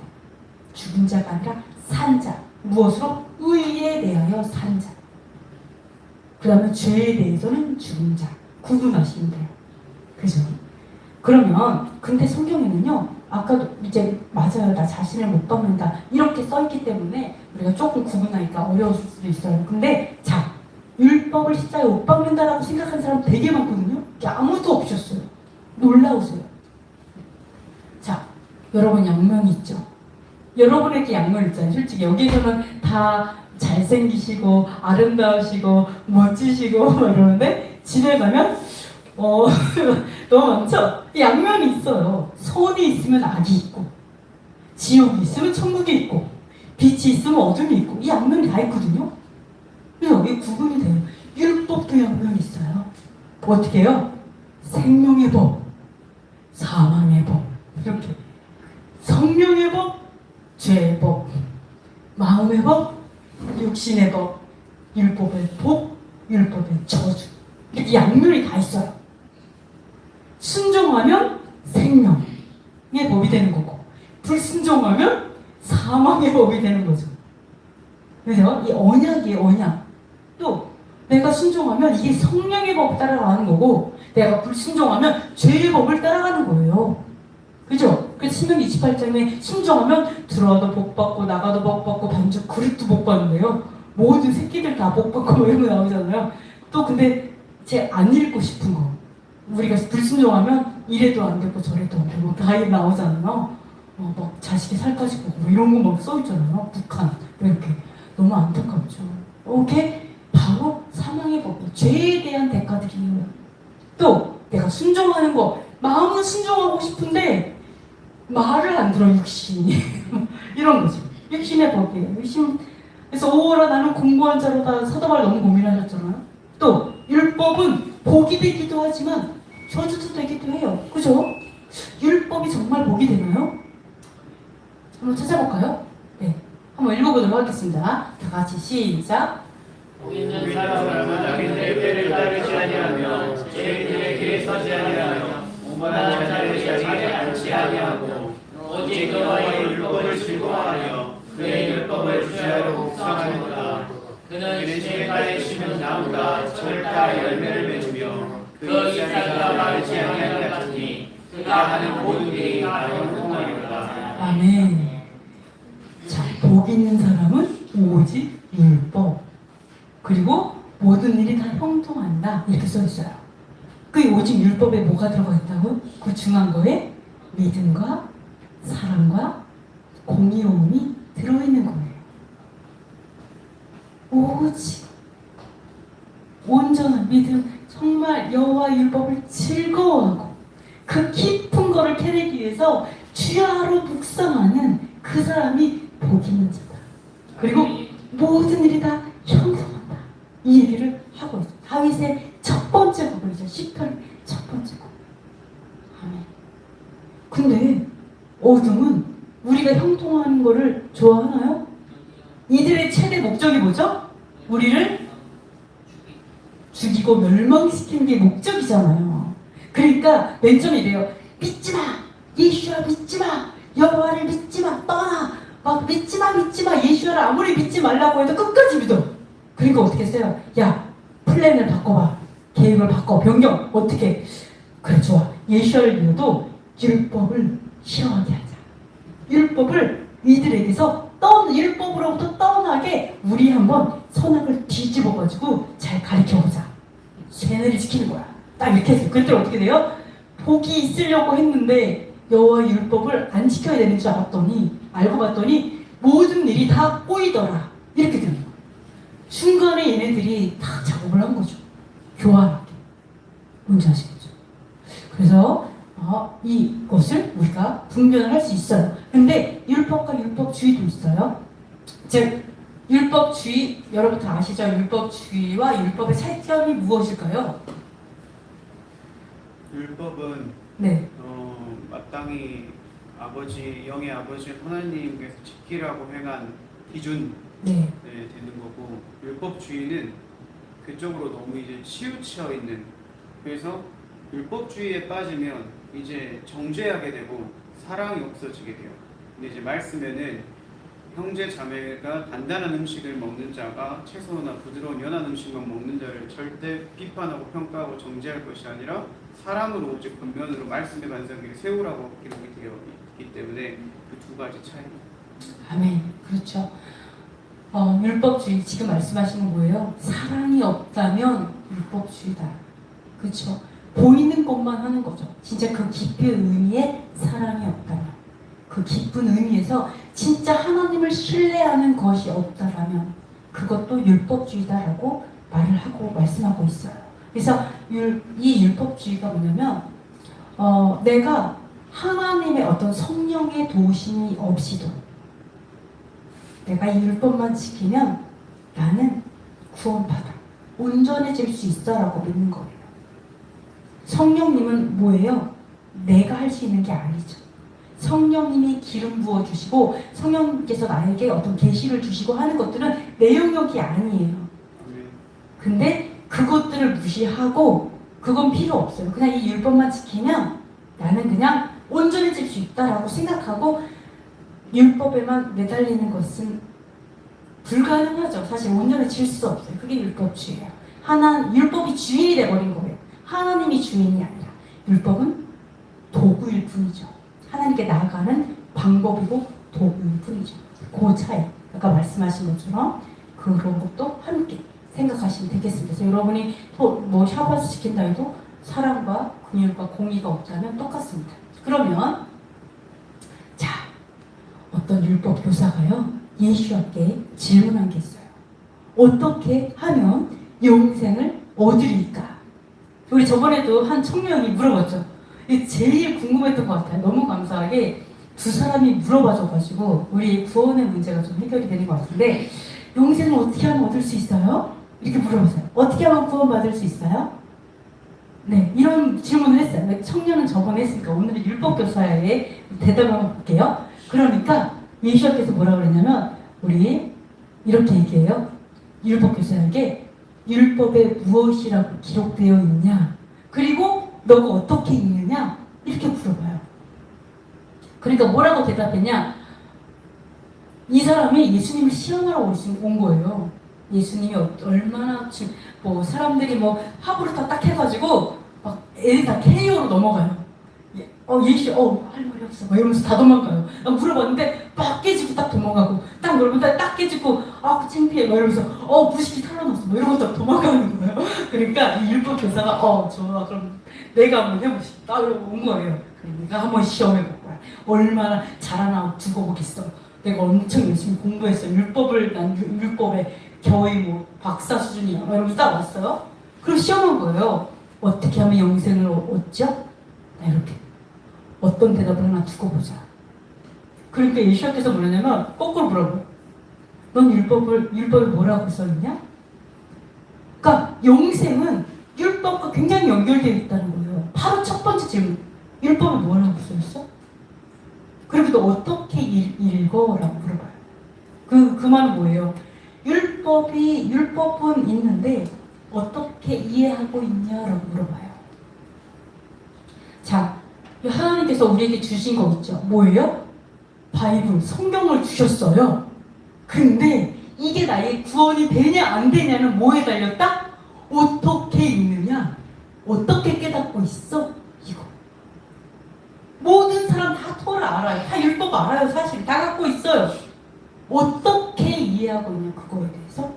죽은 자가 아니라 산 자. 무엇으로? 의에 대하여 산 자. 그 다음에 죄에 대해서는 죽은 자. 구분하시면 돼요. 그죠? 그러면 근데 성경에는요. 아까도 이제 맞아요. 나 자신을 못 박는다. 이렇게 써있기 때문에 우리가 조금 구분하니까 어려웠을 수도 있어요. 근데 자, 율법을 십자가에 못 박는다라고 생각하는 사람 되게 많거든요. 아무도 없으셨어요. 놀라우세요. 자, 여러분 양면이 있죠. 여러분에게 양면 있잖아요. 솔직히 여기서는 다 잘생기시고 아름다우시고 멋지시고 막 이러는데 집에 가면 너무 많죠? 양면이 있어요. 선이 있으면 악이 있고 지옥이 있으면 천국이 있고 빛이 있으면 어둠이 있고 이 양면이 다 있거든요. 그래서 여기 구분이 돼요. 율법도 양면이 있어요. 어떻게 해요? 생명의 법, 사망의 법 이렇게 성령의 법, 죄의 법, 마음의 법, 육신의 법, 율법의 복, 율법의 저주 이렇게 양면이 다 있어요. 순종하면 생명의 법이 되는 거고 불순종하면 사망의 법이 되는 거죠. 그래서 이 언약이에요. 언약. 또 내가 순종하면 이게 성령의 법 따라가는 거고 내가 불순종하면 죄의 법을 따라가는 거예요. 그죠? 그래서 신명기 28장에 순종하면 들어와도 복 받고 나가도 복 받고 반죽 그릇도 복 받는데요. 모든 새끼들 다 복 받고 이런 거 나오잖아요. 또 근데 제 안 읽고 싶은 거 우리가 불순종하면 이래도 안 되고 저래도 안 되고 다 나오잖아요. 막 자식이 살까지 보고 뭐 이런 거 막 써있잖아요. 북한 이렇게 너무 안타깝죠. 이게 바로 사망의 법이 죄에 대한 대가들이에요. 또 내가 순종하는 거 마음은 순종하고 싶은데 말을 안 들어 육신이 이런 거죠. 육신의 법이에요. 육신. 그래서 오호라 나는 공고한 자로다 사도바울 너무 고민하셨잖아요. 또 율법은 복이 되기도 하지만 저주도 되기도 해요. 그죠? 율법이 정말 복이 되나요? 한번 찾아볼까요? 네, 한번 읽어보도록 하겠습니다. 다 같이 시작. 복 있는 사람은 자기 례를 따르지 아니하며 죄인들의 길에 서지 아니하며 오만한 자를 자리에 앉지 아니하고 오직 여호와의 율법을 즐거워하며 그의 율법을 주야로 묵상하는도다. 그는 시내가에 심은 나무가 철다 열매를 맺으며 그 이삭이 마르지 아니할 것 같으니 그가 하는 모든 일이 다 형통하리로다. 아멘. 자, 복 있는 사람은 오직 율법 그리고 모든 일이 다 형통한다 이렇게 써 있어요. 그 오직 율법에 뭐가 들어가 있다고? 그 중요한 거에 믿음과 사랑과 공의로움이 들어있는 거예요. 오직 온전한 믿음, 정말 여호와 율법을 즐거워하고 그 깊은 거를 캐내기 위해서 주야로 묵상하는 그 사람이 복 있는 자다. 그리고 모든 일이 다 형통한다. 이 얘기를 하고 있어요. 다윗의 첫 번째 곡이죠. 시편 첫 번째 곡. 아멘. 근데 어둠은 우리가 형통하는 거를 좋아하나요? 이들의 최대 목적이 뭐죠? 우리를 죽이고 멸망시키는 게 목적이잖아요. 그러니까 맨 처음에 이래요. 믿지 마. 예수야 믿지 마. 여호와를 믿지 마. 떠나. 막 믿지 마. 예수야를 아무리 믿지 말라고 해도 끝까지 믿어. 그러니까 어떻게 했어요? 야, 플랜을 바꿔봐. 계획을 바꿔. 변경. 어떻게? 그래 좋아. 예수야를 믿어도 율법을 싫어하게 하자. 율법을 이들에게서 율법으로부터 떠나게 우리 한번 선악을 뒤집어가지고 잘 가르쳐보자. 쇠뇌를 시키는 거야. 딱 이렇게 했어요. 그랬더니 어떻게 돼요? 복이 있으려고 했는데 여호와의 율법을 안 지켜야 되는 줄 알고 봤더니 모든 일이 다 꼬이더라. 이렇게 되는 거예요. 중간에 얘네들이 다 작업을 한 거죠. 교활하게. 뭔지 아시겠죠? 그래서 이것을 우리가 분별을 할 수 있어요. 근데 율법과 율법주의도 있어요. 즉 율법주의, 여러분 다 아시죠? 율법주의와 율법의 차이점이 무엇일까요? 율법은 네. 마땅히 영의 아버지 하나님께서 지키라고 행한 기준, 네. 되는 거고, 율법주의는 그쪽으로 너무 이제 치우쳐 있는, 그래서 율법주의에 빠지면 이제 정죄하게 되고 사랑이 없어지게 돼요. 근데 이제 말씀에는 형제 자매가 단단한 음식을 먹는 자가 채소나 부드러운 연한 음식만 먹는 자를 절대 비판하고 평가하고 정죄할 것이 아니라 사랑으로 오직 권면으로 말씀의 반석을 세우라고 기록이 되어 있기 때문에 그 두 가지 차이입니다. 아멘. 그렇죠. 율법주의 지금 말씀하시는 건 뭐예요? 사랑이 없다면 율법주의다. 그렇죠. 보이는 것만 하는 거죠. 진짜 그 깊은 의미에 사랑이 없다면, 그 깊은 의미에서 진짜 하나님을 신뢰하는 것이 없다라면 그것도 율법주의다라고 말을 하고 말씀하고 있어요. 그래서 이 율법주의가 뭐냐면 내가 하나님의 어떤 성령의 도우심이 없이도 내가 이 율법만 지키면 나는 구원받아 온전해질 수 있어라고 믿는 거예요. 성령님은 뭐예요? 내가 할 수 있는 게 아니죠. 성령님이 기름 부어주시고 성령님께서 나에게 어떤 계시를 주시고 하는 것들은 내 영역이 아니에요. 근데 그것들을 무시하고 그건 필요 없어요. 그냥 이 율법만 지키면 나는 그냥 온전해질 수 있다라고 생각하고 율법에만 매달리는 것은 불가능하죠. 사실 온전해질 수 없어요. 그게 율법주의예요. 율법이 주인이 돼버린 거예요. 하나님이 주인이 아니라 율법은 도구일 뿐이죠. 하나님께 나아가는 방법이고 도구일 뿐이죠. 그 차이. 아까 말씀하신 것처럼 그런 것도 함께 생각하시면 되겠습니다. 그래서 여러분이 뭐 샤바스 지킨다 해도 사랑과 긍휼과 공의가 없다면 똑같습니다. 그러면 자, 어떤 율법 교사가요 예수님께 질문한 게 있어요. 어떻게 하면 영생을 얻으리까? 우리 저번에도 한 청년이 물어봤죠. 이게 제일 궁금했던 것 같아요. 너무 감사하게 두 사람이 물어봐줘가지고 우리 구원의 문제가 좀 해결이 되는 것 같은데, 영생을 어떻게 하면 얻을 수 있어요? 이렇게 물어보세요. 어떻게 하면 구원받을 수 있어요? 네, 이런 질문을 했어요. 청년은 저번에 했으니까 오늘은 율법교사의 대답을 한번 볼게요. 그러니까 예수님께서 뭐라고 그랬냐면 우리 이렇게 얘기해요. 율법교사에게 율법에 무엇이라고 기록되어 있냐? 그리고 너가 어떻게 읽느냐? 이렇게 물어봐요. 그러니까 뭐라고 대답했냐? 이 사람이 예수님을 시험하러 온 거예요. 예수님이 얼마나 뭐 사람들이 뭐 합으로 딱 해가지고 막 애들 다 KO로 넘어가요. 예수 할 말이 없어 막 이러면서 다 도망가요. 물어봤는데 막 깨지고 딱 도망가고 딱 물어보면 딱 깨지고 창피해 막 이러면서 무식이 탈라났어 뭐 이러고 딱 도망가는 거예요. 그러니까 이 율법 교사가 좋아 그럼 내가 한번 해보시다 이러고 온 거예요. 내가 한번 시험해볼 거야. 얼마나 잘하나 두고 보겠어. 내가 엄청 열심히 공부했어. 난 율법에 거의 뭐 박사 수준이야. 이러면서 딱 왔어요. 그럼 시험한 거예요. 어떻게 하면 영생을 얻죠? 이렇게. 어떤 대답을 하나 두고 보자. 그러니까 예수님께서 뭐냐면 거꾸로 물어봐요. 넌 율법에 뭐라고 써있냐? 그러니까 영생은 율법과 굉장히 연결되어 있다는 거예요. 바로 첫 번째 질문. 율법에 뭐라고 써있어? 그리고 너 어떻게 읽어? 라고 물어봐요. 그 말은 뭐예요? 율법은 있는데 어떻게 이해하고 있냐라고 물어봐요. 자, 하나님께서 우리에게 주신 거 있죠? 뭐예요? 바이블, 성경을 주셨어요. 근데 이게 나의 구원이 되냐 안 되냐는 뭐에 달렸다? 어떻게 읽느냐? 어떻게 깨닫고 있어? 이거. 모든 사람 다 토라 알아요. 다 율법 알아요. 사실 다 갖고 있어요. 어떻게 이해하고 있냐 그거에 대해서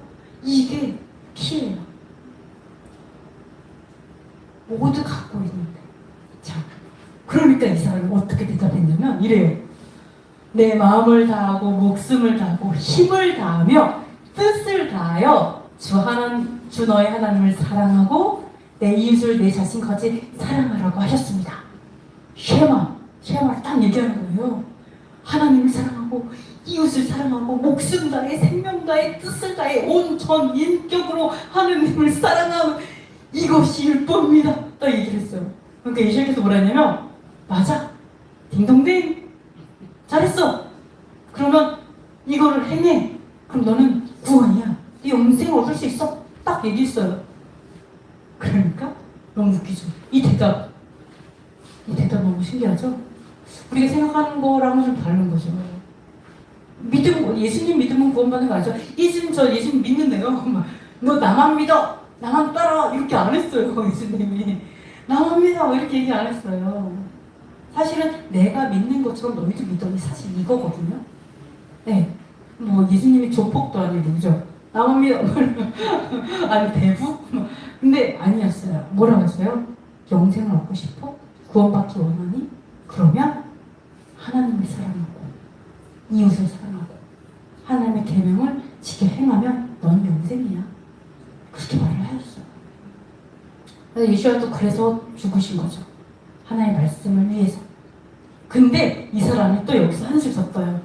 이게 키예요. 모두 갖고 있는데. 자, 그러니까 이 사람이 어떻게 대답했냐면 이래요. 내 마음을 다하고 목숨을 다하고 힘을 다하며 뜻을 다하여 주 너의 하나님을 사랑하고 내 이웃을 내 자신까지 사랑하라고 하셨습니다. 쉐마를 딱 얘기하는 거예요. 하나님을 사랑하고 이웃을 사랑하고 목숨 다해 생명 다해 뜻을 다해 온 전 인격으로 하나님을 사랑하는 이것이 율법입니다. 딱 얘기를 했어요. 그러니까 예수님께서 뭐라 했냐면 맞아. 딩동댕. 잘했어. 그러면 이거를 행해. 그럼 너는 구원이야. 네 영생을 얻을 수 있어. 딱 얘기했어요. 그러니까 너무 웃기죠. 이 대답 너무 신기하죠? 우리가 생각하는 거랑은 좀 다른 거죠. 예수님 믿으면 구원받는 거 아니죠? 예수님 믿는데요. 너 나만 믿어, 나만 따라 이렇게 안 했어요. 예수님이 나만 믿어 이렇게 얘기 안 했어요. 사실은 내가 믿는 것처럼 너희도 믿어. 사실 이거거든요. 네, 뭐 예수님이 조폭도 아니고 그죠? 나만 믿어. 아니 대부? 근데 아니었어요. 뭐라고 했어요? 영생을 얻고 싶어? 구원받기 원하니? 그러면 하나님을 사랑하고 이웃을 사랑하고 하나님의 계명을 지켜 행하면 넌 영생이야. 그렇게 말을 하셨어요. 예수님도 그래서 죽으신 거죠. 하나님의 말씀을 위해서. 근데 이 사람이 또 여기서 한술 졌어요.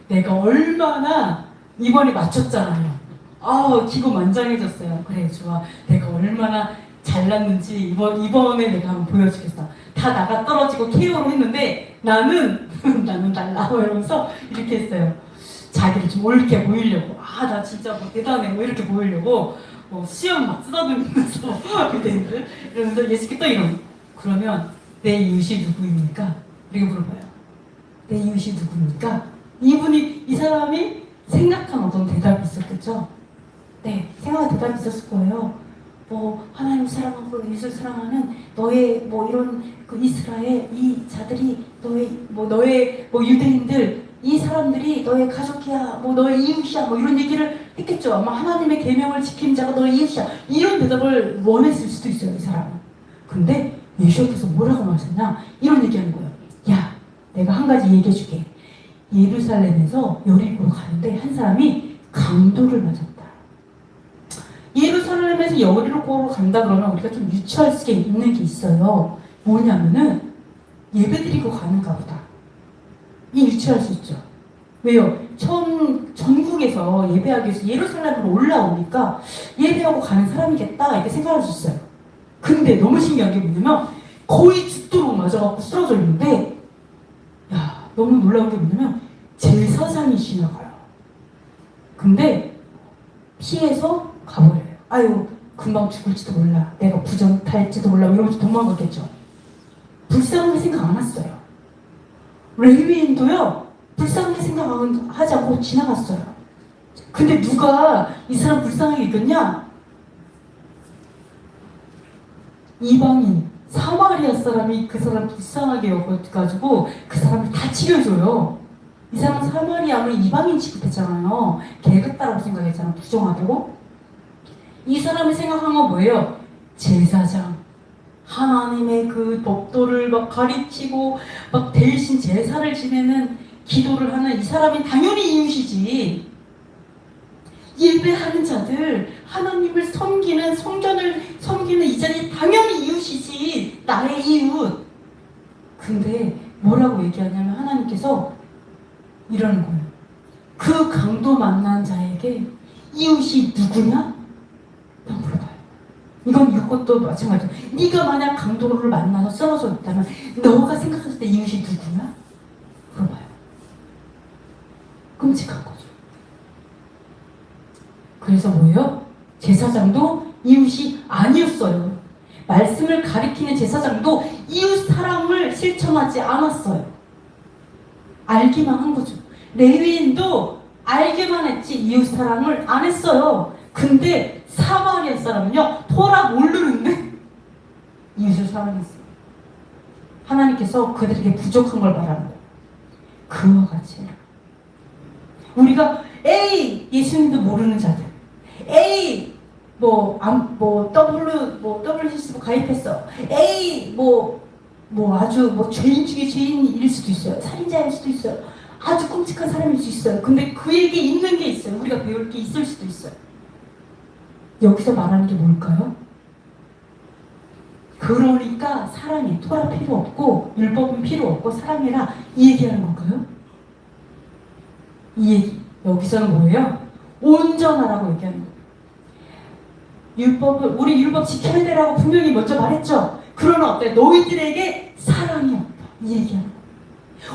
내가 얼마나 이번에 맞췄잖아요. 기고만장해졌어요. 그래 좋아. 내가 얼마나 잘났는지 이번에 내가 한번 보여주겠어. 다 나가 떨어지고 KO를 했는데 나는 달라 이러면서 이렇게 했어요. 자기를 좀 옳게 보이려고. 나 진짜 뭐 대단해 뭐 이렇게 보이려고 수염 막 쓰다듬으면서 이러면서 예수께 또 이런. 그러면 내 이웃이 누구입니까? 이렇게 물어봐요. 내 이웃이 누구입니까? 이 사람이 생각한 어떤 대답이 있었겠죠? 네, 생각한 대답이 있었을 거예요. 하나님 사랑하고 이웃을 사랑하는 너의 이런 그 이스라엘 이 자들이 너의 유대인들 이 사람들이 너의 가족이야, 너의 이웃이야, 이런 얘기를 했겠죠. 아마 하나님의 계명을 지킨 자가 너의 이웃이야. 이런 대답을 원했을 수도 있어요, 이 사람은. 근데 예수께서 뭐라고 말하셨냐? 이런 얘기하는 거예요. 야, 내가 한 가지 얘기해줄게. 예루살렘에서 여리고로 가는데 한 사람이 강도를 맞았다. 예루살렘에서 여리고로 간다 그러면 우리가 좀 유추할 수 있는 게 있어요. 뭐냐면은 예배드리고 가는가 보다. 이 유추할 수 있죠. 왜요? 전국에서 예배하기 위해서 예루살렘으로 올라오니까 예배하고 가는 사람이겠다 이렇게 생각할 수 있어요. 근데 너무 신기한 게 뭐냐면 거의 죽도록 맞아갖고 쓰러져 있는데 너무 놀라운 게 뭐냐면 제사장이 지나가요. 근데 피해서 가버려요. 아유 금방 죽을지도 몰라. 내가 부정 탈지도 몰라. 이러면서 도망가겠죠. 불쌍하게 생각 안 했어요. 레위인도요. 불쌍하게 생각하지 않고 지나갔어요. 근데 누가 이 사람 불쌍하게 여겼냐? 이방인 사마리아 사람이 그 사람 불쌍하게 여겨가지고 그 사람을 다 치료해줘요. 이 사람은 사마리아는 이방인 취급했잖아요. 계급다라고 생각했잖아요. 부정하고. 이 사람이 생각한 건 뭐예요? 제사장. 하나님의 그 법도를 막 가르치고 막 대신 제사를 지내는 기도를 하는 이 사람이 당연히 이웃이지. 예배하는 자들, 하나님을 섬기는 성전을 섬기는 이 자리 당연히 이웃이지. 나의 이웃. 근데 뭐라고 얘기하냐면 하나님께서 이러는 거예요. 그 강도 만난 자에게 이웃이 누구냐? 라고 물어봐요. 이것도 마찬가지죠. 네가 만약 강도를 만나서 쓰러져 있다면 너가 생각했을 때 이웃이 누구냐? 물어봐요. 끔찍한 거죠. 그래서 뭐예요? 제사장도 이웃이 아니었어요. 말씀을 가리키는 제사장도 이웃 사랑을 실천하지 않았어요. 알기만 한 거죠. 레위인도 알기만 했지 이웃 사랑을 안 했어요. 근데 사마리아 사람은요, 토라 모르는데 이웃을 사랑했어요. 하나님께서 그들에게 부족한 걸 말하는 거예요. 그와 같이 우리가 예수님도 모르는 자들, WCC도 가입했어, 아주 죄인 중에 죄인일 수도 있어요. 살인자일 수도 있어요. 아주 끔찍한 사람일 수 있어요. 근데 그에게 있는 게 있어요. 우리가 배울 게 있을 수도 있어요. 여기서 말하는 게 뭘까요? 그러니까 사랑해. 토라 필요 없고 율법은 필요 없고 사랑해라. 이 얘기하는 건가요? 이 얘기. 여기서는 뭐예요? 온전하라고 얘기하는 거예요. 우리 율법 지켜야 되라고 분명히 먼저 말했죠. 그러나 어때? 너희들에게 사랑이 없다. 이 얘기하는 거예요.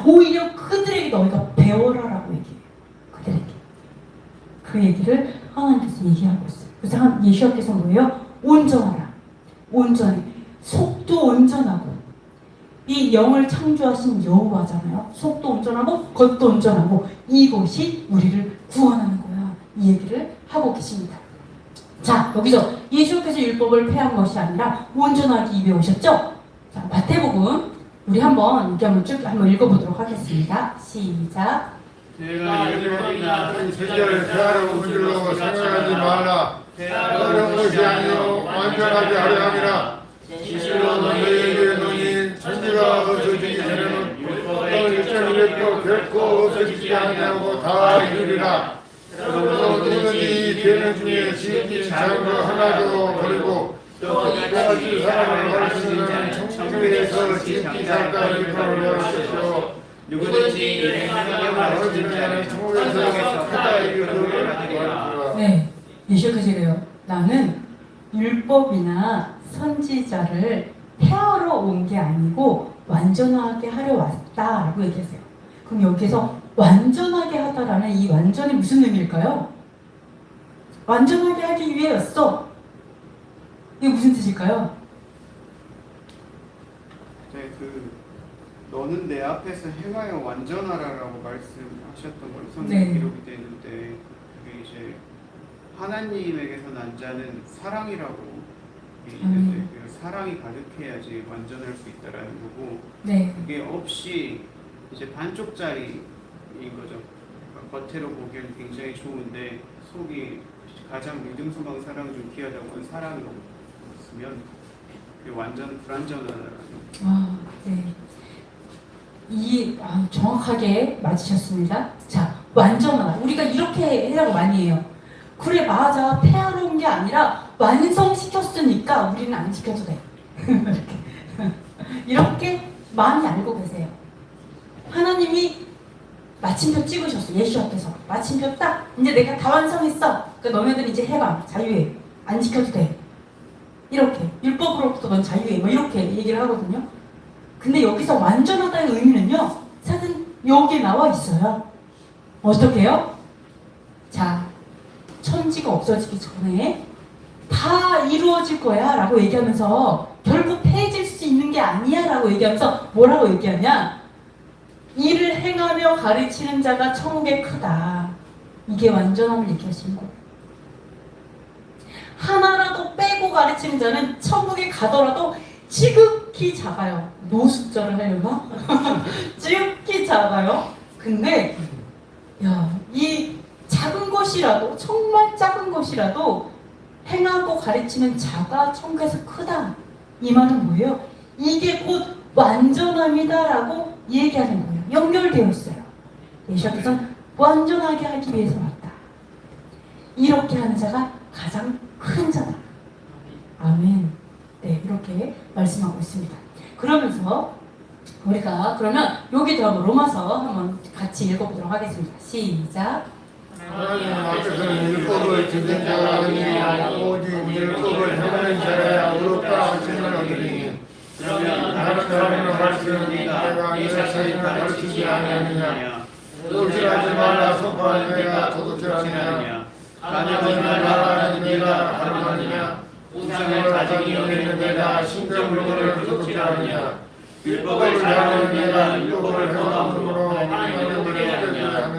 오히려 그들에게 너희가 배워라라고 얘기해요. 그들에게. 그 얘기를 하나님께서 얘기하고 있어요. 그래서 예수께서 뭐예요? 온전하라. 온전해. 속도 온전하고. 이 영을 창조하신 여호와잖아요. 속도 온전하고 겉도 온전하고 이것이 우리를 구원하는 거야. 이 얘기를 하고 계십니다. 자, 여기서 예수께서 율법을 폐한 것이 아니라 온전하기 위해 오셨죠? 자, 마태복음 우리 한번 이렇게 한번 쭉 한번 읽어보도록 하겠습니다. 시작. 내가 율법이나 세계를 폐하려고 문질러 생각하지 말라. 폐하려는 것이 아니요 완전하게 하려 함이라. 진실로 너희에게 너희 천지가 없어지기 전에는 율법의 일정일도 결코 없어지지 아니하고 다 이루리라. 그러므로 누구든지 계명 중에 지극히 작은 것 하나도 버리고 또 이같이 사람을 가르치는 청중에서 지극히 작다 일컬어 하십시오. 누구든지 내 생명을 가르치는 자는 천국에서 크다 이르기를 받으리라. 네, 예수께서 이래요. 나는 율법이나 선지자를 폐하러 온 게 아니고 완전하게 하려 왔다라고 얘기하세요. 그럼 여기서 완전하게 하다라는 이 완전이 무슨 의미일까요? 완전하게 하기 위해였어. 이게 무슨 뜻일까요? 네, 너는 내 앞에서 행하여 완전하라라고 말씀하셨던 걸로 성경에 네. 기록이 되어 있는데 그게 이제 하나님에게서 난 자는 사랑이라고 얘기했는데 그 사랑이 가득해야지 완전할 수 있다라는 거고 네. 그게 없이 이제 반쪽짜리인 거죠. 그러니까 겉으로 보기엔 굉장히 좋은데 속이 가장 믿음소망 사랑 중 귀하다고 하는 사랑이 없으면 그게 완전 불완전하다라는 아, 네. 정확하게 맞으셨습니다. 자, 완전하다. 우리가 이렇게 해석을 많이 해요. 그래, 맞아. 폐하러 온 게 아니라 완성시켰으니까 우리는 안 지켜도 돼. 이렇게 많이 알고 계세요. 하나님이 마침표 찍으셨어. 예수께서 마침표 딱 이제 내가 다 완성했어. 그러니까 너네들 이제 해봐. 자유해. 안 지켜도 돼. 이렇게 율법으로부터 넌 자유해. 뭐 이렇게 얘기를 하거든요. 근데 여기서 완전하다는 의미는요. 사실 여기 나와 있어요. 어떻게 해요? 자, 천지가 없어지기 전에 다 이루어질 거야 라고 얘기하면서 결국 폐해질 수 있는 게 아니야 라고 얘기하면서 뭐라고 얘기하냐? 이를 행하며 가르치는 자가 천국에 크다. 이게 완전함을 얘기하시는 거예요. 하나라도 빼고 가르치는 자는 천국에 가더라도 지극히 작아요. 노숙자를 하려나? 지극히 작아요. 근데 이 작은 것이라도 정말 작은 것이라도 행하고 가르치는 자가 천국에서 크다. 이 말은 뭐예요? 이게 곧 완전함이다라고 얘기하는 거예요. 연결되어 있어요. 예수께서는 완전하게 하기 위해서 왔다. 이렇게 하는 자가 가장 큰 자다. 아멘. 네, 이렇게 말씀하고 있습니다. 그러면서 우리가 그러면 여기 들어가면 로마서 한번 같이 읽어보도록 하겠습니다. 시작. 하나님 앞에서는 율법을 지킨 자가 아니냐 오직 율법을 행하는 자라야 의롭다 하심을 얻으리니 그러면 다른 사람을 가르치는 내가 이 자신을 가르치지 아니하느냐 도둑질하지 말라 선포하는 내가 도둑질하느냐 가늠하지 말라 내가 가늠하느냐 우상을 가지기 여기는 내가 신경물건을 도둑질하느냐 율법을 잘하는 내가 율법을 행함으로 하나님을 믿게 하느냐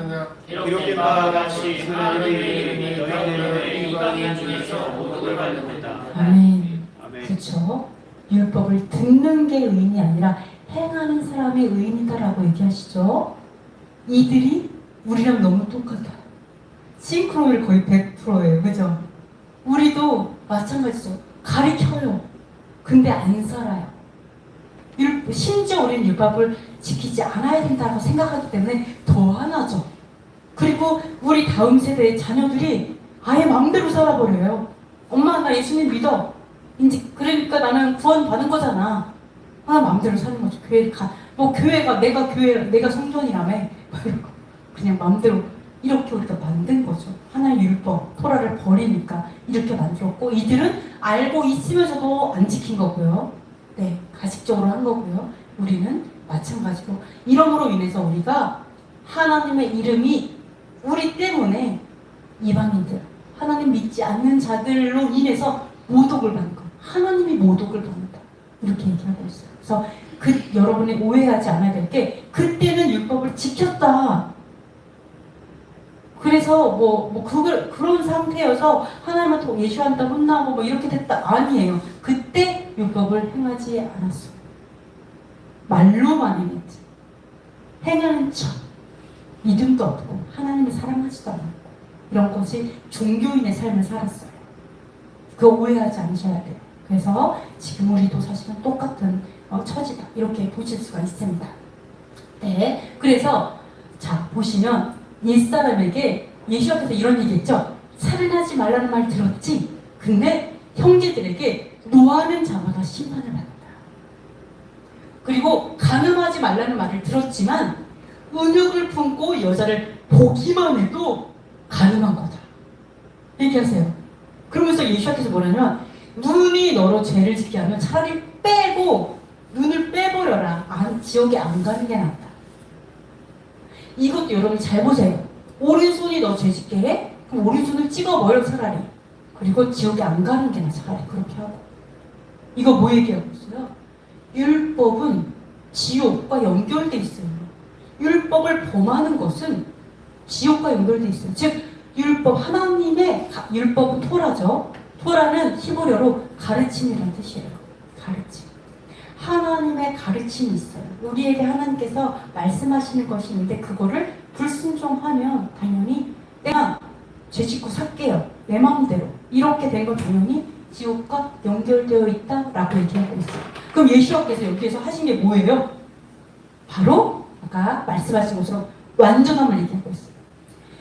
이렇게 바와 같이 하나님의 너희는 이방인 중에서 모독을 받는다. 아멘. 아멘. 그렇죠. 율법을 듣는 게 의인이 아니라 행하는 사람의 의인이다라고 얘기하시죠. 이들이 우리랑 너무 똑같아. 싱크로율 거의 100%예요. 그죠? 우리도 마찬가지죠. 가리켜요. 근데 안 살아요. 심지어 우리는 율법을 지키지 않아야 된다고 생각하기 때문에 더 하나죠. 그리고 우리 다음 세대의 자녀들이 아예 마음대로 살아버려요. 엄마 나 예수님 믿어. 이제 그러니까 나는 구원 받은 거잖아. 마음대로 사는 거죠. 교회 가. 뭐 교회가 내가 성전이라며. 그냥 마음대로 이렇게 우리가 만든 거죠. 하나의 율법, 토라를 버리니까 이렇게 만들었고 이들은 알고 있으면서도 안 지킨 거고요. 네, 가식적으로 한 거고요. 우리는 마찬가지로 이러므로 인해서 우리가 하나님의 이름이 우리 때문에 이방인들, 하나님 믿지 않는 자들로 인해서 모독을 받는 거. 하나님이 모독을 받는다. 이렇게 얘기하고 있어요. 그래서 여러분이 오해하지 않아야 될 게 그때는 율법을 지켰다. 그래서 그런 상태여서 하나님한테 예수한테 혼나고 뭐 이렇게 됐다. 아니에요. 그때 율법을 행하지 않았어요. 말로만 행했지. 행하는 척. 믿음도 없고 하나님을 사랑하지도 않았고 이런 것이 종교인의 삶을 살았어요. 그거 오해하지 않으셔야 돼요. 그래서 지금 우리도 사실은 똑같은 처지다. 이렇게 보실 수가 있습니다. 네. 그래서 자 보시면 옛사람에게 예수께서 이런 얘기했죠. 살인하지 말라는 말 들었지? 근데 형제들에게 노하는 자마다 심판을 받는다. 그리고 간음하지 말라는 말을 들었지만 은육을 품고 여자를 보기만 해도 간음한 거다. 얘기하세요. 그러면서 예수께서 뭐냐면 눈이 너로 죄를 짓게 하면 차라리 빼고 눈을 빼버려라. 지옥에 안 가는 게 낫다. 이것도 여러분 잘 보세요. 오른손이 너 죄 짓게 해? 그럼 오른손을 찍어버려 차라리. 그리고 지옥에 안 가는 게 나 차라리 그렇게 하고. 이거 뭐 얘기하고 있어요? 율법은 지옥과 연결돼 있어요. 율법을 범하는 것은 지옥과 연결돼 있어요. 즉 율법, 하나님의 율법은 토라죠. 토라는 히브리어로 가르침이라는 뜻이에요. 가르침. 하나님의 가르침이 있어요. 우리에게 하나님께서 말씀하시는 것이 있는데 그거를 불순종하면 당연히 내가 죄 짓고 살게요. 내 마음대로. 이렇게 된 건 당연히 지옥과 연결되어 있다라고 얘기하고 있어요. 그럼 예수님께서 여기에서 하신 게 뭐예요? 바로 아까 말씀하신 것처럼 완전함을 얘기하고 있어요.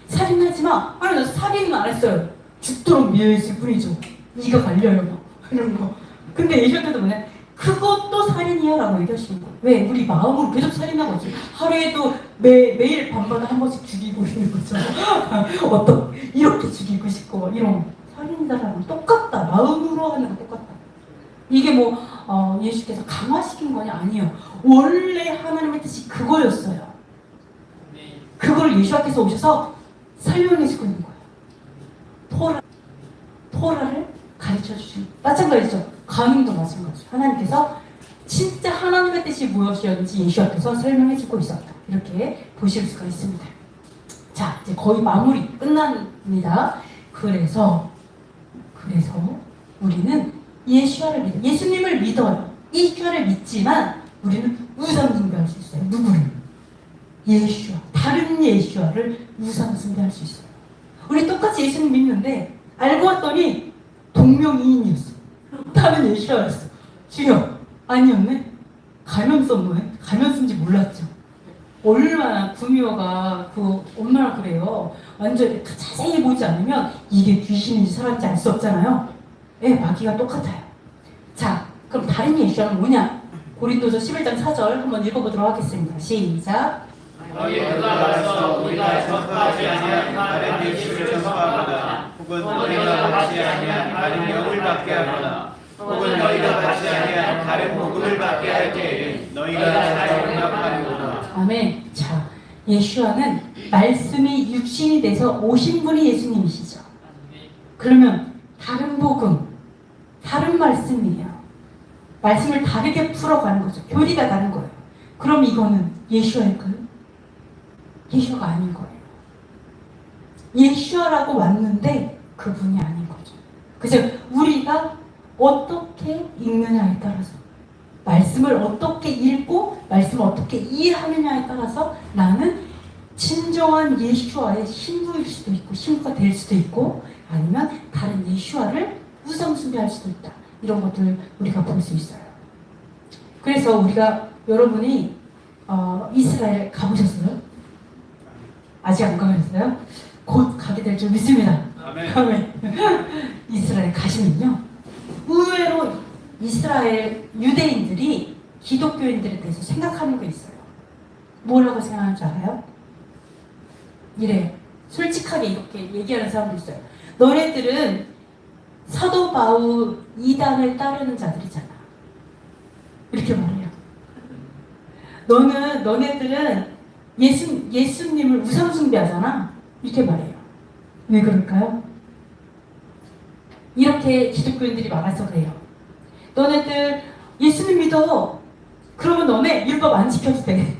살인하지 마. 아니 나 살인은 안 했어요. 죽도록 미워했을 뿐이죠. 네가 갈려요 막 이런 거. 근데 예수님께서 뭐냐? 그것도 살인이야 라고 얘기하시는 거예요. 왜? 우리 마음으로 계속 살인하고 있지. 하루에도 매일 밤마다 한 번씩 죽이고 있는 거죠. 이렇게 죽이고 싶고 이런 살인자랑 똑같다. 마음으로 하는 거 똑같다. 이게 예수께서 강화시킨 거냐? 아니에요. 원래 하나님의 뜻이 그거였어요. 그걸 예수께서 오셔서 설명해 주고 있는 거예요. 토라를 가르쳐 주시는 거예요. 마찬가지죠. 간음도 마찬가지죠. 하나님께서 진짜 하나님의 뜻이 무엇이었는지 예수께서 설명해 주고 있었다. 이렇게 보실 수가 있습니다. 자, 이제 거의 마무리 끝납니다. 그래서 우리는 예수님을 믿어요. 예수를 믿지만 우리는 우상 숭배할 수 있어요. 누구를? 예수와. 다른 예수와를 우상 숭배할 수 있어요. 우리 똑같이 예수님 믿는데 알고 봤더니 동명이인이었어. 다른 예수와였어. 주여. 아니었네. 가면 썼네. 가면 쓴지 몰랐죠. 얼마나 구미호가 얼마나 그래요. 완전 자세히 보지 않으면 이게 귀신인지 사람인지 알 수 없잖아요. 네, 마귀가 똑같아요. 자, 그럼 다른 예수와는 뭐냐? 고린도서 11장 4절 한번 읽어보도록 하겠습니다. 시작. 너희가 가서 우리가 전파하지 아니한 다른 예수를 전파하거나 혹은 너희가 받지 아니한 다른 영을 받게 하거나 혹은 너희가 받지 아니한 다른 복음을 받게 할 때에 너희가 잘 생각하는구나. 아멘. 자, 예수와는 말씀이 육신이 돼서 오신 분이 예수님이시죠. 그러면 다른 복음, 다른 말씀이에요. 말씀을 다르게 풀어가는 거죠. 교리가 다른 거예요. 그럼 이거는 예수와일까요? 예수가 아닌 거예요. 예수라고 왔는데 그분이 아닌 거죠. 그래서 우리가 어떻게 읽느냐에 따라서 말씀을 어떻게 읽고 말씀을 어떻게 이해하느냐에 따라서 나는 진정한 예수와의 신부일 수도 있고 신부가 될 수도 있고 아니면 다른 예수와를 우상숭배할 수도 있다. 이런 것들을 우리가 볼 수 있어요. 그래서 여러분이 이스라엘 가보셨어요? 아직 안 가보셨어요? 곧 가게 될 줄 믿습니다. 아멘. 이스라엘 가시면요. 의외로 이스라엘 유대인들이 기독교인들에 대해서 생각하는 게 있어요. 뭐라고 생각하는 줄 알아요? 이래요. 솔직하게 이렇게 얘기하는 사람도 있어요. 너네들은 사도 바울 이단을 따르는 자들이잖아. 이렇게 말해요. 너네들은 예수님을 우상숭배하잖아. 이렇게 말해요. 왜 그럴까요? 이렇게 기독교인들이 말해서 그래요. 너네들 예수님 믿어. 그러면 너네 율법 안 지켜도 돼.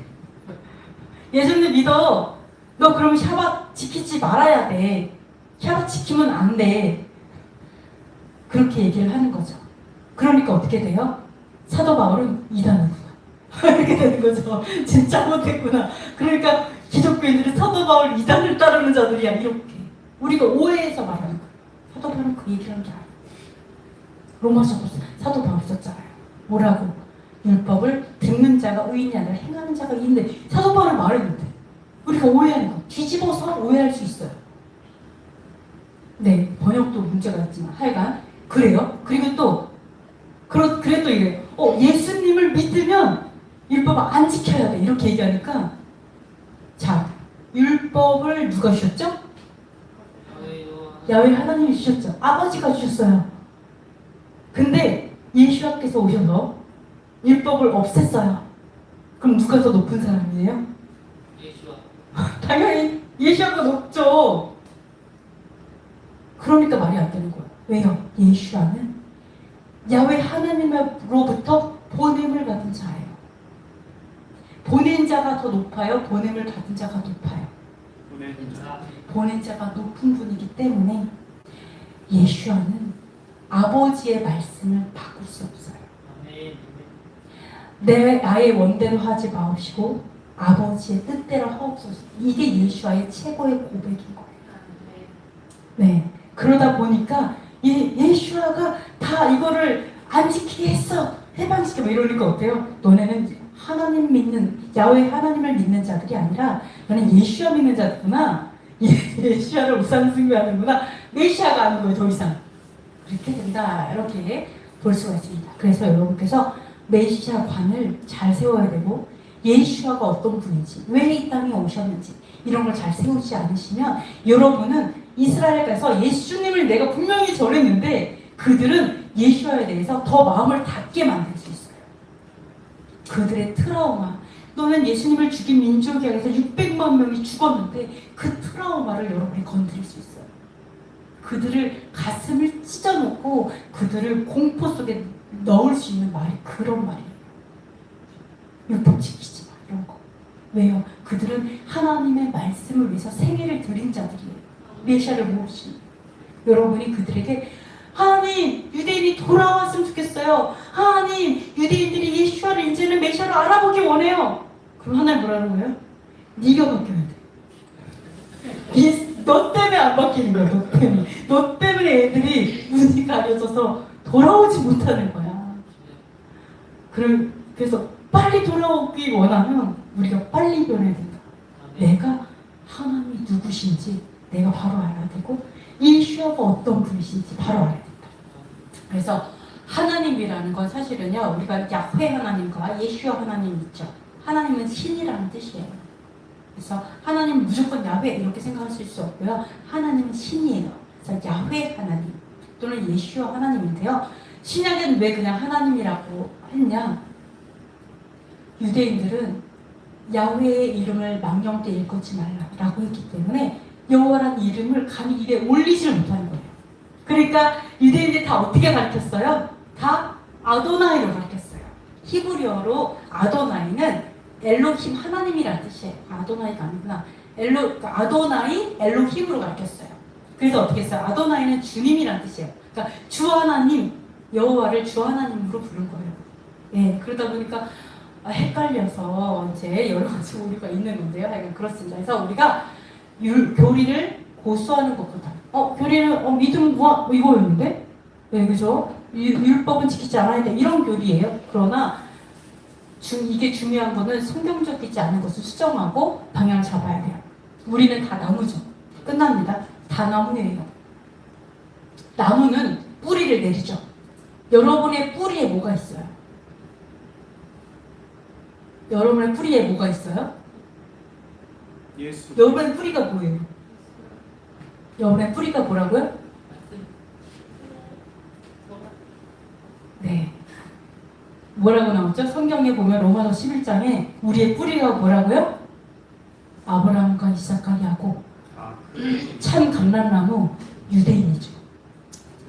예수님 믿어. 너 그러면 샤bat 지키지 말아야 돼. 샤bat 지키면 안 돼. 그렇게 얘기를 하는 거죠. 그러니까 어떻게 돼요? 사도 바울은 이단이구나. 이렇게 되는 거죠. 진짜 못했구나. 그러니까 기독교인들은 사도 바울 이단을 따르는 자들이야. 이렇게. 우리가 오해해서 말하는 거예요. 사도 바울은 그 얘기를 하는 게 아니에요. 로마서 사도 바울 썼잖아요. 뭐라고? 율법을 듣는 자가 의인이 아니라 행하는 자가 의인데 사도 바울은 말했는데 우리가 오해하는 거. 뒤집어서 오해할 수 있어요. 네, 번역도 문제가 있지만 하여간 그래요. 그리고 또 그래 또 이래요. 예수님을 믿으면 율법 안 지켜야 돼. 이렇게 얘기하니까 자, 율법을 누가 주셨죠? 야훼 하나님이 주셨죠. 아버지가 주셨어요. 근데 예수님께서 오셔서 율법을 없앴어요. 그럼 누가 더 높은 사람이에요? 당연히 예수가 높죠. 그러니까 말이 안 되는 거예요. 왜요? 예수와는 야훼 하나님으로부터 보냄을 받은 자예요. 보낸 자가 더 높아요? 보냄을 받은 자가 높아요? 보낸 자가 높은 분이기 때문에 예수와는 아버지의 말씀을 바꿀 수 없어요. 나의 원대로 하지 마옵시고 아버지의 뜻대로 하옵소서. 이게 예수와의 최고의 고백인 거예요. 네, 그러다 보니까 예수와가 다 이거를 안 지키게 했어. 해방시켜. 뭐 이러니까 어때요? 너네는 하나님 믿는, 야훼 하나님을 믿는 자들이 아니라 너는 예수와 믿는 자구나. 예수와를 우상 숭배하는구나. 메시아가 아닌 거예요. 더 이상. 그렇게 된다. 이렇게 볼 수가 있습니다. 그래서 여러분께서 메시아관을 잘 세워야 되고 예수와가 어떤 분인지, 왜 이 땅에 오셨는지 이런 걸 잘 세우지 않으시면 여러분은 이스라엘 가서 예수님을 내가 분명히 전했는데 그들은 예수와에 대해서 더 마음을 닫게 만들 수 있어요. 그들의 트라우마. 너는 예수님을 죽인 민족에 의해서 600만 명이 죽었는데 그 트라우마를 여러분이 건드릴 수 있어요. 그들을 가슴을 찢어놓고 그들을 공포 속에 넣을 수 있는 말이 그런 말이에요. 율법 지키지 마. 이런 거. 왜요? 그들은 하나님의 말씀을 위해서 생애를 드린 자들이에요. 메시아를 모르시는. 여러분이 그들에게 하나님 유대인이 돌아왔으면 좋겠어요. 하나님 유대인들이 예수와를 이제는 메시아를 알아보기 원해요. 그럼 하나님 뭐라는 거예요? 네가 바뀌어야 돼. 너 때문에 안 바뀌는 거야. 너 때문에. 너 때문에 애들이 눈이 가려져서 돌아오지 못하는 거야. 그래서 빨리 돌아오기 원하면 우리가 빨리 변해야 된다. 내가 하나님이 누구신지 내가 바로 알아야 되고 예수와가 어떤 분이신지 바로 알아야 된다. 그래서 하나님이라는 건 사실은요, 우리가 야훼 하나님과 예수와 하나님 있죠. 하나님은 신이라는 뜻이에요. 그래서 하나님은 무조건 야훼 이렇게 생각하실 수 없고요. 하나님은 신이에요. 그래서 야훼 하나님 또는 예수와 하나님인데요. 신약에는 왜 그냥 하나님이라고 했냐? 유대인들은 야훼의 이름을 망령 때 일컫지 말라라고 했기 때문에 여호와라는 이름을 감히 입에 올리지를 못하는 거예요. 그러니까 유대인들이 다 어떻게 가르쳤어요? 다 아도나이로 가르쳤어요. 히브리어로 아도나이는 엘로힘 하나님이라는 뜻이에요. 아도나이가 아니구나. 아도나이 엘로힘으로 가르쳤어요. 그래서 어떻게 했어요? 아도나이는 주님이라는 뜻이에요. 그러니까 주 하나님, 여호와를 주 하나님으로 부른 거예요. 예, 그러다 보니까 헷갈려서 이제 여러 가지 오류가 있는 건데요. 하여간 그렇습니다. 그래서 우리가 교리를 고수하는 것보다 교리는 믿음 뭐 이거였는데, 네, 그죠? 율법은 지키지 않아야 돼. 이런 교리예요. 그러나 이게 중요한 거는 성경적이지 않은 것을 수정하고 방향을 잡아야 돼요. 우리는 다 나무죠. 끝납니다. 다 나무예요. 나무는 뿌리를 내리죠. 여러분의 뿌리에 뭐가 있어요? 여러분의 뿌리에 뭐가 있어요? 예수. 여러분의 뿌리가 뭐예요? 여러분의 뿌리가 뭐라고요? 네. 뭐라고 나오죠? 성경에 보면 로마서 11장에 우리의 뿌리가 뭐라고요? 아브라함과 이삭과 야곱. 참 감람나무 유대인이죠.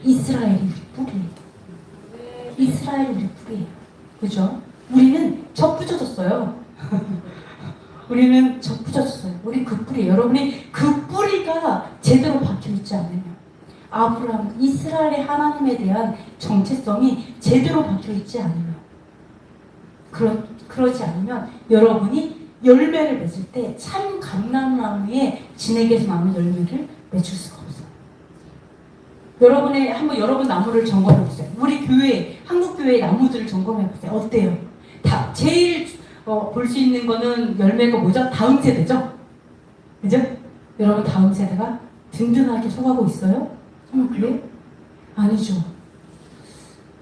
이스라엘이 우리 뿌리예요. 이스라엘이 우리 뿌리예요. 그죠? 우리는 접붙여졌어요. 우리는 접붙여졌어요. 우리 그 뿌리예요. 여러분이 그 뿌리가 제대로 박혀있지 않으면, 아브라함, 이스라엘의 하나님에 대한 정체성이 제대로 박혀있지 않으면, 그러지 않으면 여러분이 열매를 맺을 때 참 감람나무에 진에게서 나는 열매를 맺을 수가 없어요. 여러분 나무를 점검해 보세요. 우리 교회, 한국 교회의 나무들을 점검해 보세요. 어때요? 다 제일 볼 수 있는 거는 열매가 뭐죠? 다음 세대죠? 그죠? 여러분 다음 세대가 든든하게 서가고 있어요? 그래요? 아니죠.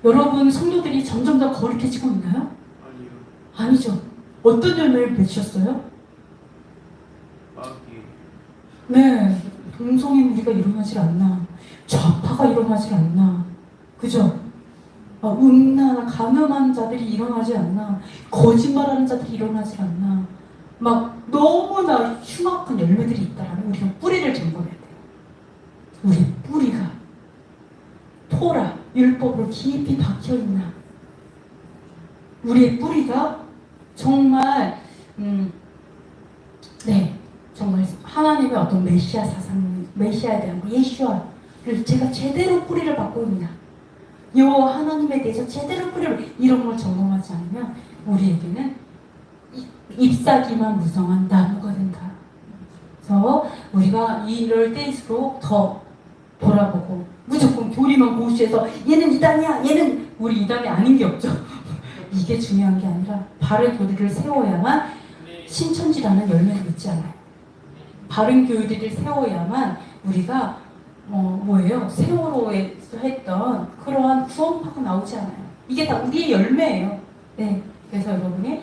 여러분 성도들이 점점 더 거룩해지고 있나요? 아니요. 아니죠. 어떤 열매를 맺으셨어요? 마귀. 네, 동성애무리가 일어나질 않나, 좌파가 일어나질 않나, 그죠? 음란한 가늠한 자들이 일어나지 않나, 거짓말하는 자들이 일어나질 않나, 막 너무나 흉악한 열매들이 있다라는, 우리가 뿌리를 점검해야 돼요. 우리 뿌리가 토라 율법으로 깊이 박혀 있나, 우리의 뿌리가 정말 정말 하나님의 어떤 메시아 사상, 메시아에 대한 예수와를 제가 제대로 뿌리를 받고 있나, 여호와 하나님에 대해서 제대로 뿌리를, 이런 걸 점검하지 않으면 우리에게는 잎사귀만 무성한 나무가 된다. 그래서 우리가 이럴 때일수록 더 돌아보고, 무조건 교리만 고시해서 얘는 이단이야, 얘는, 우리 이단이 아닌 게 없죠. 이게 중요한 게 아니라 바른 교리를 세워야만 신천지라는 열매를 맺지 않아요. 바른 교리를 세워야만 우리가 세월호에서 했던 그러한 구원파가 나오지 않아요. 이게 다 우리의 열매예요. 네, 그래서 여러분이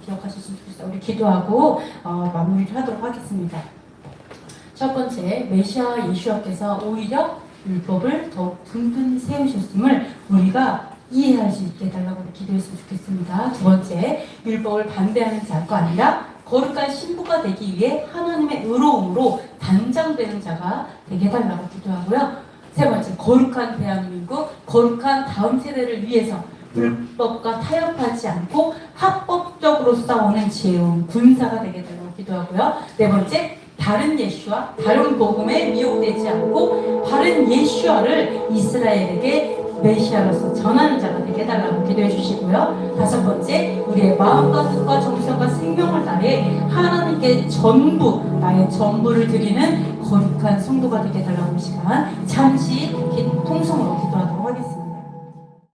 기억하셨으면 좋겠어요. 우리 기도하고 마무리를 하도록 하겠습니다. 첫 번째, 메시아 예수와께서 오히려 율법을 더욱 든든히 세우셨음을 우리가 이해할 수 있게 해달라고 기도했으면 좋겠습니다. 두 번째, 율법을 반대하는 자가 아니라 거룩한 신부가 되기 위해 하나님의 의로움으로 단장되는 자가 되게 해달라고 기도하고요. 세 번째, 거룩한 대한민국, 거룩한 다음 세대를 위해서 율법과 타협하지 않고 합법적으로 싸우는 지혜로운 군사가 되게 해달라고 기도하고요. 네 번째, 다른 예수와 다른 복음에 미혹되지 않고 바른 예수와를 이스라엘에게 메시아로서 전하는 자가 되게 해달라고 기도해 주시고요. 다섯 번째, 우리의 마음과 뜻과 정성과 생명을 다해 하나님께 전부, 나의 전부를 드리는 거룩한 성도가 되게 해달라고 시간 잠시 통성으로 기도하도록